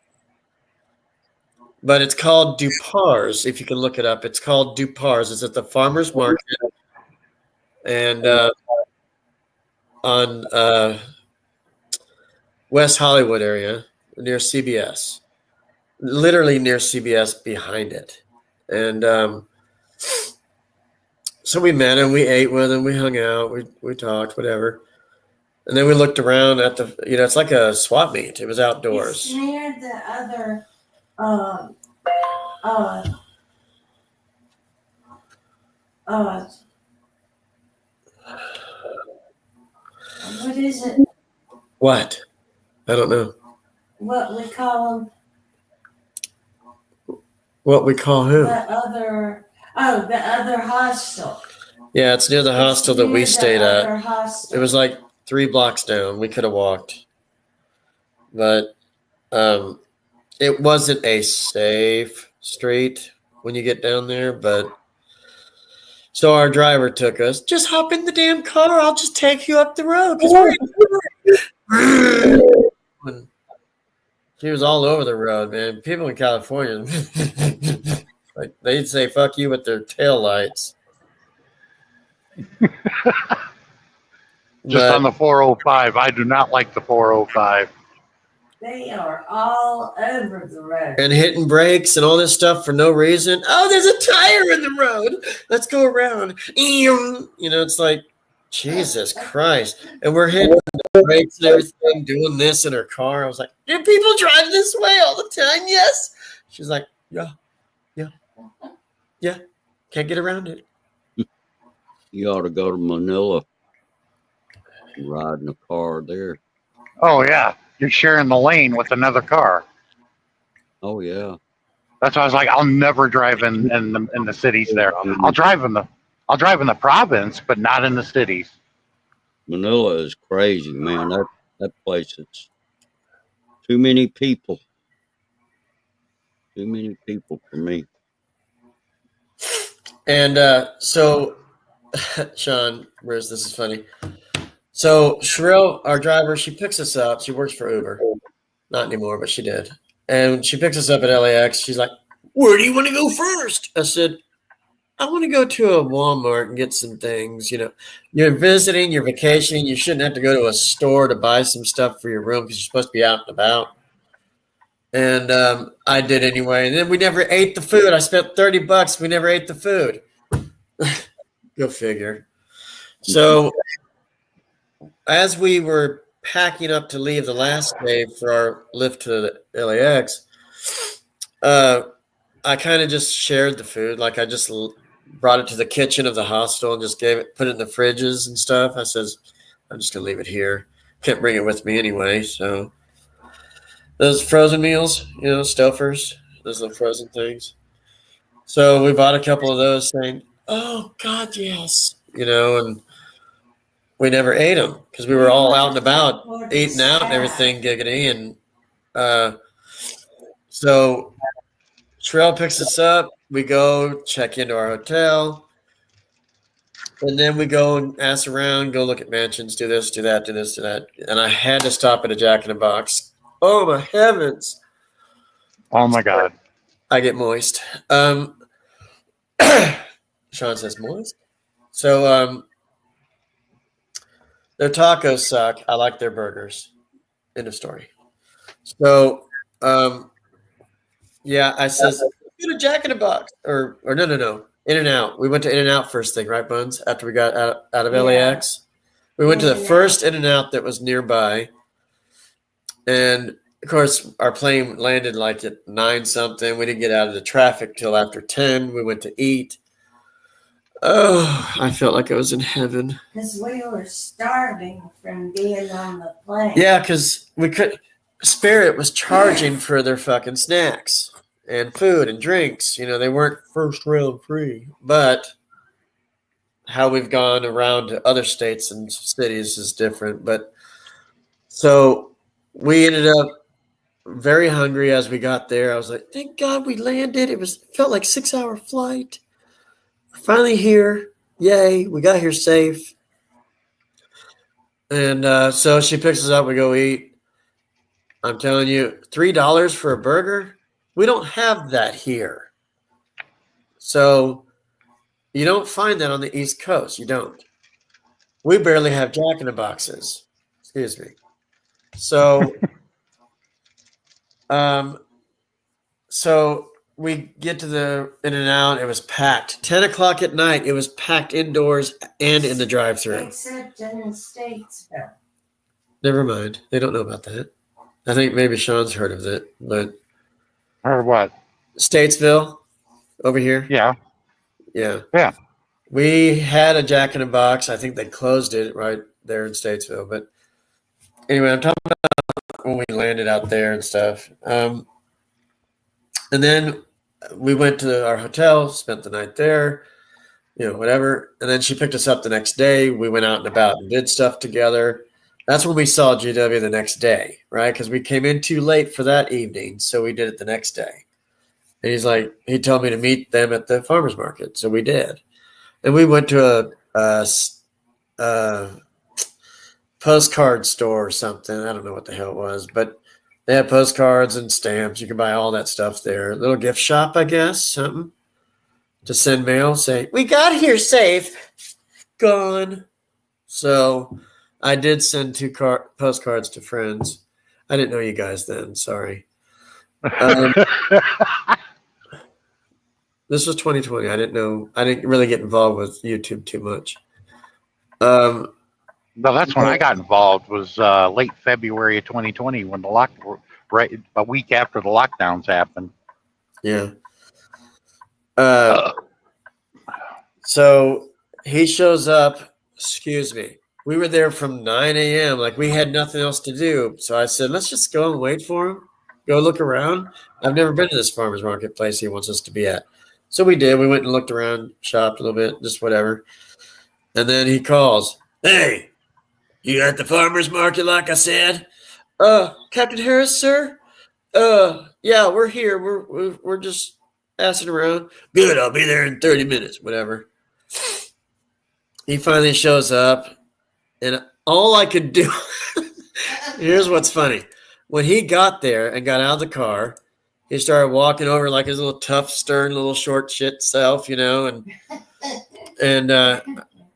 But it's called Dupar's, if you can look it up. It's called Dupar's. It's at the farmer's market. And on West Hollywood area, near CBS. Literally near CBS behind it. And so we met him, we ate with him, we hung out, we talked, whatever. And then we looked around at the, it's like a swap meet. It was outdoors. It's near the other, what is it? What? I don't know. What we call them? What we call who? The other hostel. Yeah, it's near the hostel that we stayed at. Hostel. It was like 3 blocks down. We could have walked. But it wasn't a safe street when you get down there. But so our driver took us. Just hop in the damn car. I'll just take you up the road. 'Cause we're he was all over the road, man. People in California, like they'd say "fuck you" with their tail lights. Just on the 405. I do not like the 405. They are all over the road. And hitting brakes and all this stuff for no reason. Oh, there's a tire in the road. Let's go around. It's like, Jesus Christ. And we're hitting the brakes and everything, doing this in her car. I was like, do people drive this way all the time? Yes. She's like, yeah. Can't get around it. You ought to go to Manila and ride in a car there. Oh, yeah. You're sharing the lane with another car. Oh, yeah. That's why I was like, I'll never drive in the cities there. I'll drive in the province, but not in the cities. Manila is crazy, man. That place, it's too many people. Too many people for me. And so, Sean, this is funny. So Sherelle, our driver, she picks us up. She works for Uber. Not anymore, but she did. And she picks us up at LAX. She's like, where do you want to go first? I said, I want to go to a Walmart and get some things. You're visiting, you're vacationing. You shouldn't have to go to a store to buy some stuff for your room because you're supposed to be out and about. And I did anyway. And then we never ate the food. I spent $30. We never ate the food. Go figure. So as we were packing up to leave the last day for our lift to the LAX, I kind of just shared the food. Like I just brought it to the kitchen of the hostel and just put it in the fridges and stuff. I says, I'm just going to leave it here. Can't bring it with me anyway. So those frozen meals, Stouffer's, those little frozen things. So we bought a couple of those saying, oh, God, yes. And we never ate them because we were all out and about, eating out and everything, giggity. And so Sherelle picks us up. We go check into our hotel. And then we go and ask around, go look at mansions, do this, do that, do this, do that. And I had to stop at a Jack in the Box. Oh, my heavens. Oh, my God. I get moist. Sean says moist. So their tacos suck. I like their burgers. End of story. So, I says, go to Jack in the Box. Or no. In-N-Out. We went to In-N-Out first thing, right, Buns? After we got out of Yeah. LAX. We went to the In-N-Out. first In-N-Out that was nearby. And, of course, our plane landed like at 9 something. We didn't get out of the traffic till after 10. We went to eat. Oh, I felt like I was in heaven. Because we were starving from being on the plane. Yeah, because we could. Spirit was charging for their fucking snacks and food and drinks. You know, they weren't first round free. But how we've gone around to other states and cities is different. But so we ended up very hungry as we got there. I was like, thank God we landed. It felt like 6-hour flight. We're finally here. Yay. We got here safe. And so she picks us up. We go eat. I'm telling you, $3 for a burger? We don't have that here. So you don't find that on the East Coast. You don't. We barely have Jack in the Boxes. Excuse me. So, so we get to the In-N-Out. It was packed. 10 o'clock at night. It was packed indoors and in the drive-thru. Except in Statesville. Never mind. They don't know about that. I think maybe Sean's heard of it, but Or what? Statesville over here. Yeah. Yeah. Yeah. We had a Jack in the Box. I think they closed it right there in Statesville. But anyway, I'm talking about when we landed out there and stuff. And then we went to our hotel, spent the night there, whatever. And then she picked us up the next day. We went out and about and did stuff together. That's when we saw GW the next day, right? Because we came in too late for that evening, so we did it the next day. And he told me to meet them at the farmer's market, so we did. And we went to a postcard store or something. I don't know what the hell it was, but they had postcards and stamps. You could buy all that stuff there. A little gift shop, I guess, something to send mail saying, we got here safe. Gone. So I did send 2 postcards to friends. I didn't know you guys then. Sorry. This was 2020. I didn't know. I didn't really get involved with YouTube too much. No, that's when I got involved. Was late February of 2020 when right a week after the lockdowns happened. Yeah. So he shows up. Excuse me. We were there from 9 a.m. Like we had nothing else to do. So I said, let's just go and wait for him. Go look around. I've never been to this farmer's market place he wants us to be at. So we did. We went and looked around, shopped a little bit, just whatever. And then he calls. Hey, you at the farmer's market like I said? Captain Harris, sir? Yeah, we're here. We're just assing around. Good, I'll be there in 30 minutes, whatever. He finally shows up. And all I could do, here's what's funny. When he got there and got out of the car, he started walking over like his little tough, stern, little short shit self, and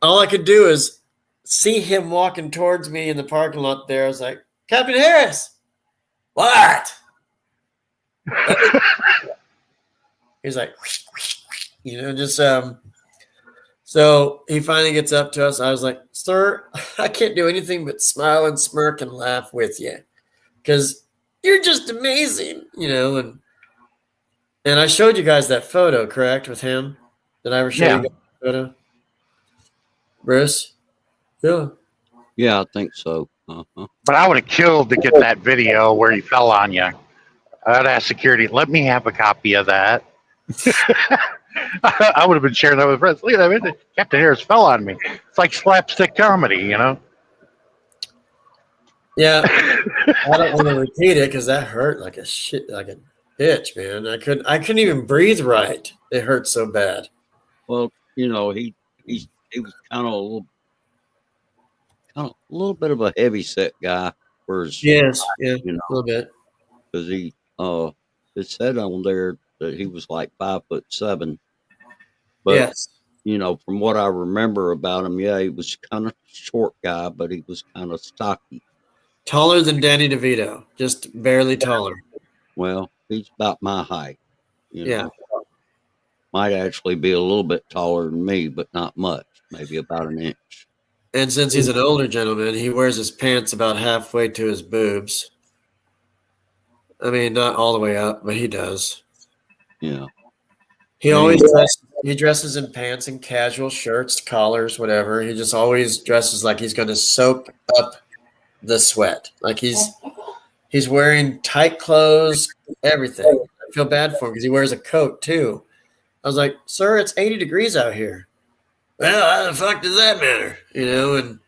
all I could do is see him walking towards me in the parking lot there. I was like, Captain Harris, what? He's like, just so he finally gets up to us. I was like, sir, I can't do anything but smile and smirk and laugh with you because you're just amazing, and I showed you guys that photo, correct, with him? Did I ever show you guys that photo? Bruce? Yeah. Yeah, I think so. Uh-huh. But I would have killed to get that video where he fell on you. I'd ask security, let me have a copy of that. I would have been sharing that with friends. Look at that. Captain Harris fell on me. It's like slapstick comedy, Yeah. I don't want to repeat it because that hurt like a bitch, man. I couldn't even breathe right. It hurt so bad. Well, he was kind of a little bit of a heavy set guy for his Yes, yeah, a little bit. Because it said on there that he was like 5'7". But yes. From what I remember about him, yeah, he was kind of short guy, but he was kind of stocky. Taller than Danny DeVito, just barely taller. Well, he's about my height. Yeah. Might actually be a little bit taller than me, but not much. Maybe about an inch. And since he's an older gentleman, he wears his pants about halfway to his boobs. I mean, not all the way up, but he does. Yeah. He always dresses in pants and casual shirts, collars, whatever. He just always dresses like he's going to soak up the sweat. Like he's wearing tight clothes, everything. I feel bad for him because he wears a coat too. I was like, sir, it's 80 degrees out here. Well, how the fuck does that matter? You know, and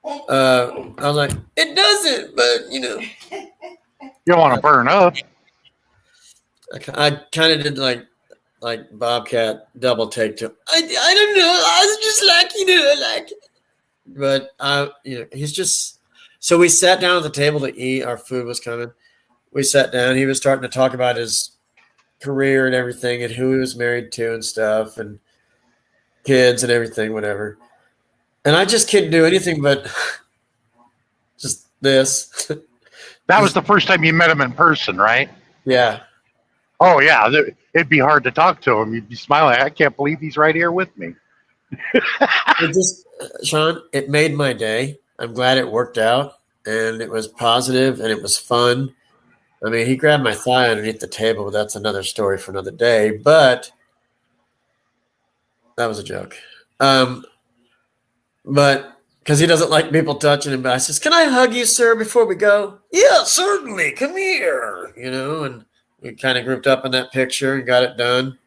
I was like, it doesn't, but you know. You don't want to burn up. I kind of did like Bobcat double take to him. I don't know. I was just like, you know, like, but you know, he's just. So we sat down at the table to eat. Our food was coming. We sat down. He was starting to talk about his career and everything, and who he was married to and stuff, and kids and everything, whatever. And I just couldn't do anything but just this. That was the first time you met him in person, right? Yeah. Oh, yeah. It'd be hard to talk to him. You'd be smiling. I can't believe he's right here with me. It just, Sean, it made my day. I'm glad it worked out, and it was positive, and it was fun. I mean, he grabbed my thigh underneath the table, but that's another story for another day. But that was a joke. But because he doesn't like people touching him, but I says, "Can I hug you, sir, before we go?" Yeah, certainly. Come here. You know, and we kind of grouped up in that picture and got it done.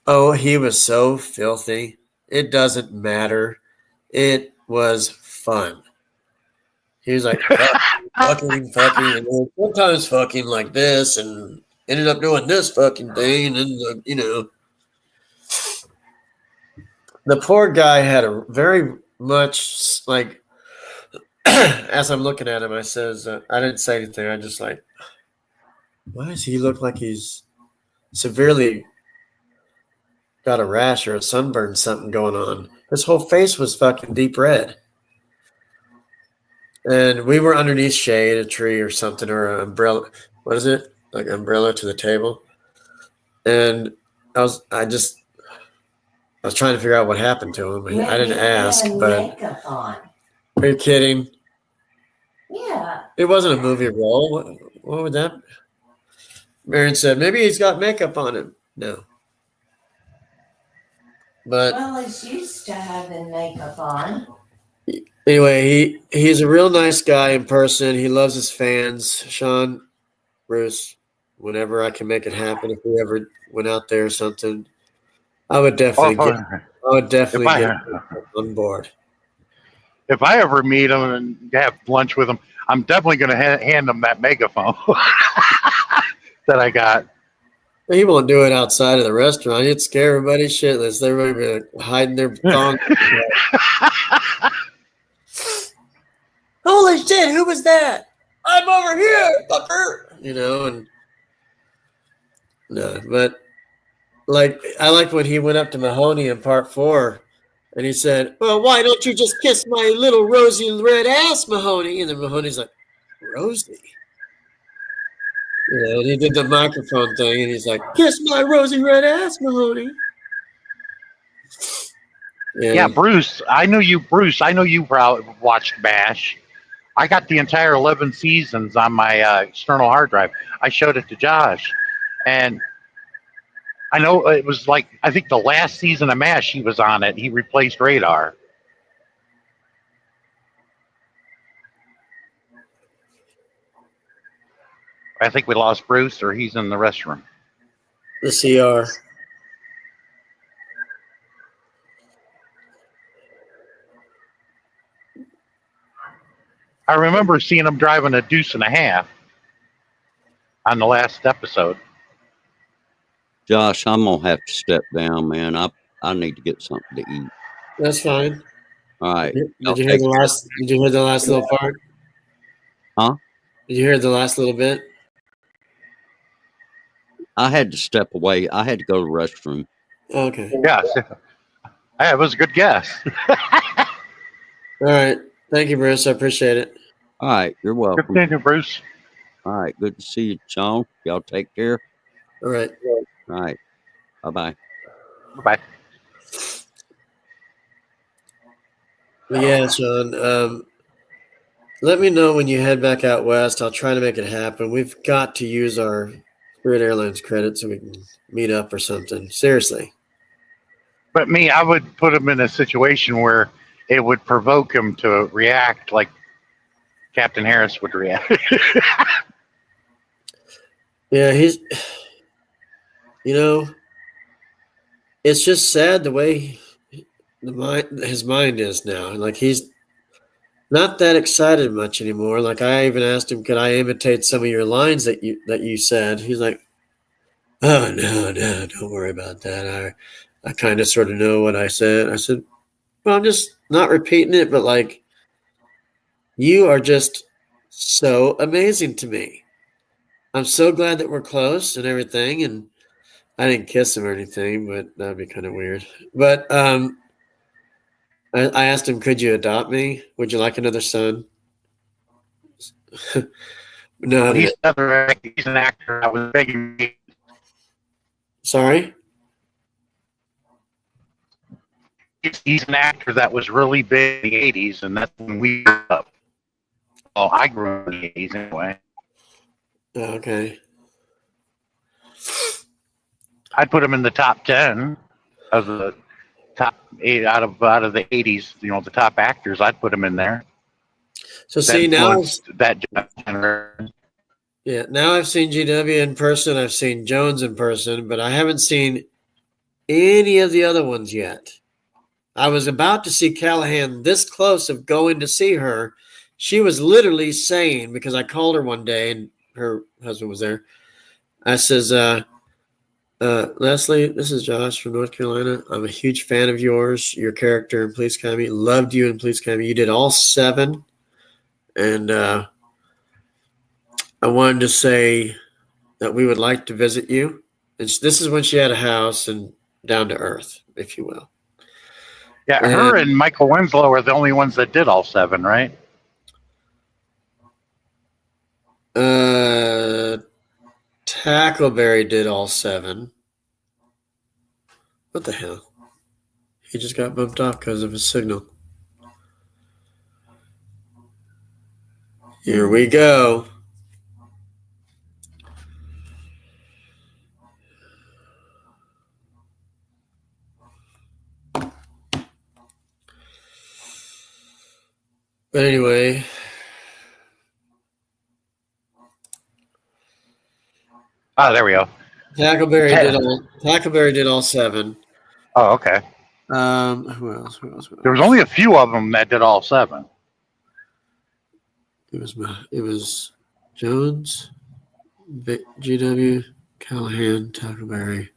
Oh, he was so filthy. It doesn't matter. It was fun. He was like, fucking, and then sometimes fucking like this, and ended up doing this fucking thing, and you know. The poor guy had a very much like, as I'm looking at him, I says, I didn't say anything. I just like, why does he look like he's severely got a rash or a sunburn, something going on? His whole face was fucking deep red. And we were underneath shade, a tree or something, or an umbrella. What is it? Like an umbrella to the table. And I was trying to figure out what happened to him. I didn't ask, but Makeup on. are you kidding? Yeah. It wasn't a movie role. What would that? Marion said, maybe he's got makeup on him. No. But Well, he's used to having makeup on. anyway, he's a real nice guy in person. He loves his fans. Sean, Bruce, whenever I can make it happen, if we ever went out there or something, I would definitely get on board. If I ever meet him and have lunch with him, I'm definitely going to hand him that megaphone that I got. He won't do it outside of the restaurant. He'd scare everybody shitless. Everybody be hiding their thongs. Holy shit, who was that? I'm over here, fucker. You know, and no, but like I like when he went up to Mahoney in part 4 and he said, well, why don't you just kiss my little rosy red ass, Mahoney? And then Mahoney's like, Rosie? You know, and he did the microphone thing and he's like, kiss my rosy red ass, Mahoney. Yeah, Bruce. I know you watched MASH. I got the entire 11 seasons on my external hard drive. I showed it to Josh, and I know it was like, I think the last season of MASH, he was on it. He replaced Radar. I think we lost Bruce, or he's in the restroom. The CR. I remember seeing him driving a deuce and a half on the last episode. Josh, I'm gonna have to step down, man. I need to get something to eat. That's fine. All right. Did you hear the last little part? Huh? Did you hear the last little bit? I had to step away. I had to go to the restroom. Okay. Yes. Hey, it was a good guess. All right. Thank you, Bruce. I appreciate it. All right. You're Good welcome. seeing you, Bruce. All right. Good to see you, Sean. Y'all take care. All right. All right. Bye-bye. Bye. Yeah, Sean. Let me know when you head back out west. I'll try to make it happen. We've got to use our Spirit Airlines credit so we can meet up or something. Seriously. But me, I would put him in a situation where it would provoke him to react like Captain Harris would react. Yeah, he's, it's just sad the way his mind is now. Like he's not that excited much anymore. Like I even asked him, could I imitate some of your lines that you said? He's like, oh no, don't worry about that. I kind of sort of know what I said. I said, well, I'm just not repeating it, but like you are just so amazing to me. I'm so glad that we're close and everything. And I didn't kiss him or anything, but that'd be kind of weird. But I asked him, could you adopt me? Would you like another son? No. He's an actor. I was begging me. Sorry? He's an actor that was really big in the 80s, and that's when we grew up. Well, I grew up in the 80s anyway. Okay. I'd put him in the top 10 of the top 8 out of the 80s. The top actors. I'd put him in there. So see now, that generation. yeah. Now I've seen GW in person. I've seen Jones in person, but I haven't seen any of the other ones yet. I was about to see Callahan this close of going to see her. She was literally saying, because I called her one day and her husband was there. I says, Leslie, this is Josh from North Carolina. I'm a huge fan of yours, your character in Police Academy. Loved you in Police Academy. You did all 7. And I wanted to say that we would like to visit you. And this is when she had a house and down to earth, if you will. Yeah, her and Michael Winslow are the only ones that did all 7, right? Tackleberry did all 7. What the hell? He just got bumped off because of his signal. Here we go. But anyway, There we go. Tackleberry did all 7. Oh, okay. Who else? There was only a few of them that did all 7. It was Jones, GW, Callahan, Tackleberry.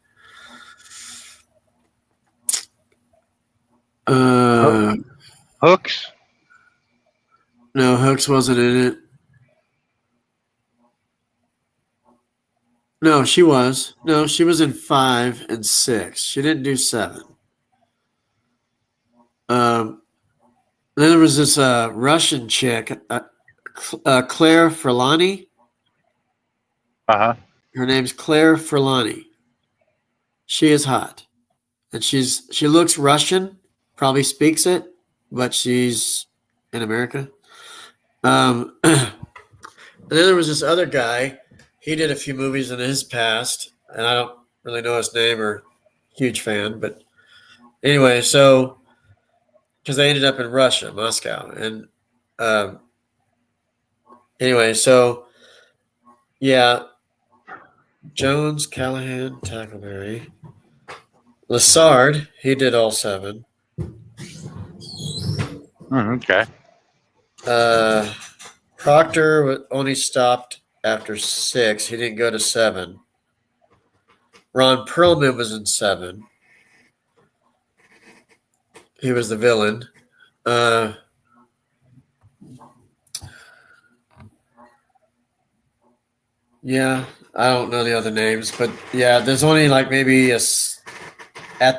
Hooks. No, Hooks wasn't in it. No, she was. No, she was in 5 and 6. She didn't do 7. Then there was this Russian chick, Claire Furlani. Uh-huh. Her name's Claire Furlani. She is hot. And she looks Russian, probably speaks it, but she's in America. And then there was this other guy. He did a few movies in his past, and I don't really know his name or huge fan, but anyway, so because they ended up in Russia, Moscow, and anyway, so yeah, Jones, Callahan, Tackleberry, Lassard, he did all 7. Okay. Proctor only stopped after 6. He didn't go to 7. Ron Perlman was in 7. He was the villain. Yeah, I don't know the other names, but yeah, there's only like maybe at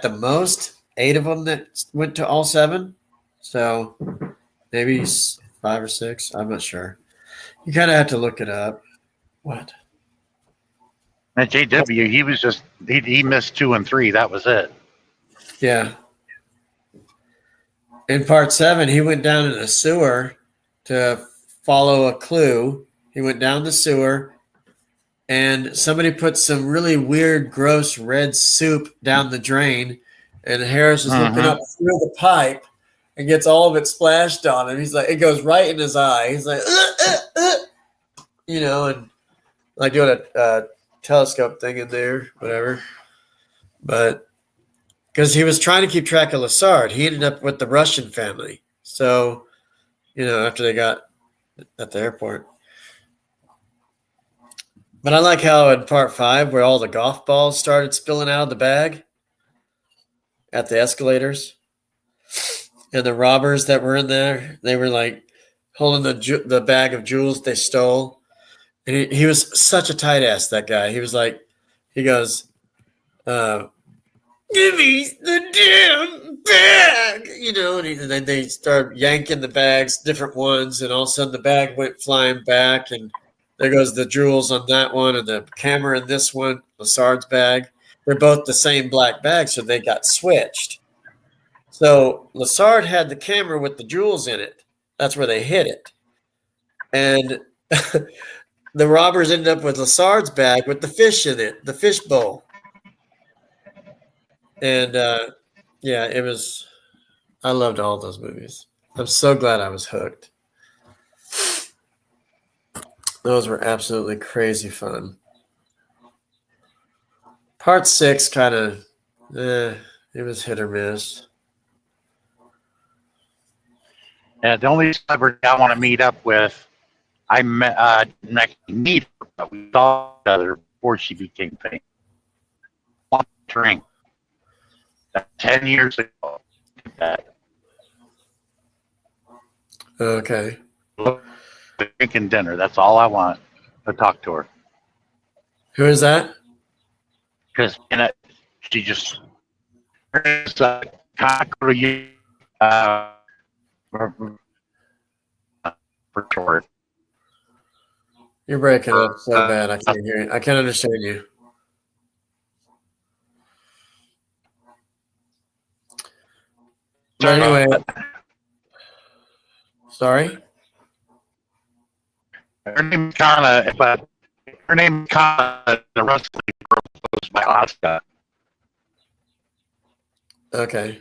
the most 8 of them that went to all 7. So maybe 5 or 6. I'm not sure. You kind of have to look it up. What? And JW, he was just he missed 2 and 3. That was it. Yeah. In part 7, he went down in a sewer to follow a clue. He went down the sewer, and somebody put some really weird, gross red soup down the drain, and Harris is looking up through the pipe and gets all of it splashed on him. He's like, it goes right in his eye. He's like, you know, and like doing a telescope thing in there, whatever. But because he was trying to keep track of Lassard, he ended up with the Russian family. So, you know, after they got at the airport. But I like how in part 5, where all the golf balls started spilling out of the bag at the escalators, and the robbers that were in there, they were like holding the bag of jewels they stole. And he was such a tight ass, that guy. He was like, he goes, give me the damn bag, you know, and then they start yanking the bags, different ones, and all of a sudden the bag went flying back, and there goes the jewels on that one and the camera in this one, Lassard's bag. They're both the same black bag, so they got switched. So Lassard had the camera with the jewels in it. That's where they hid it. And the robbers ended up with Lassard's bag with the fish in it, the fish bowl. And yeah, it was, I loved all those movies. I'm so glad I was hooked. Those were absolutely crazy fun. Part 6 kind of, it was hit or miss. Yeah, the only celebrity I want to meet up with, I met, didn't actually meet her, but we saw each other before she became famous. One drink. 10 years ago. Okay. Drinking dinner. That's all I want to talk to her. Who is that? Because she just for short. You're breaking up so bad. I can't hear you. I can't understand you. But anyway, sorry. Her name's Kana, but her name's Kana. The wrestling girl goes by Asuka. Okay.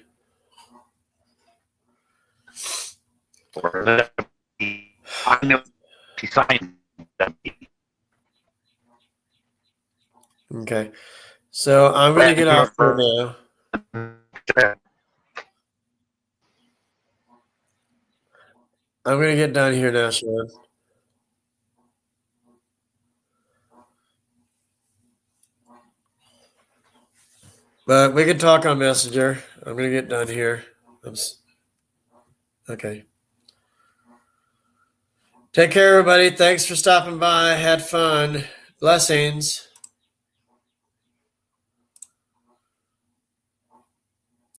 I know she signed them. Okay. So I'm going to get off for now. I'm going to get done here now, Sean. But we can talk on Messenger. I'm going to get done here. Okay. Take care, everybody. Thanks for stopping by. Had fun. Blessings.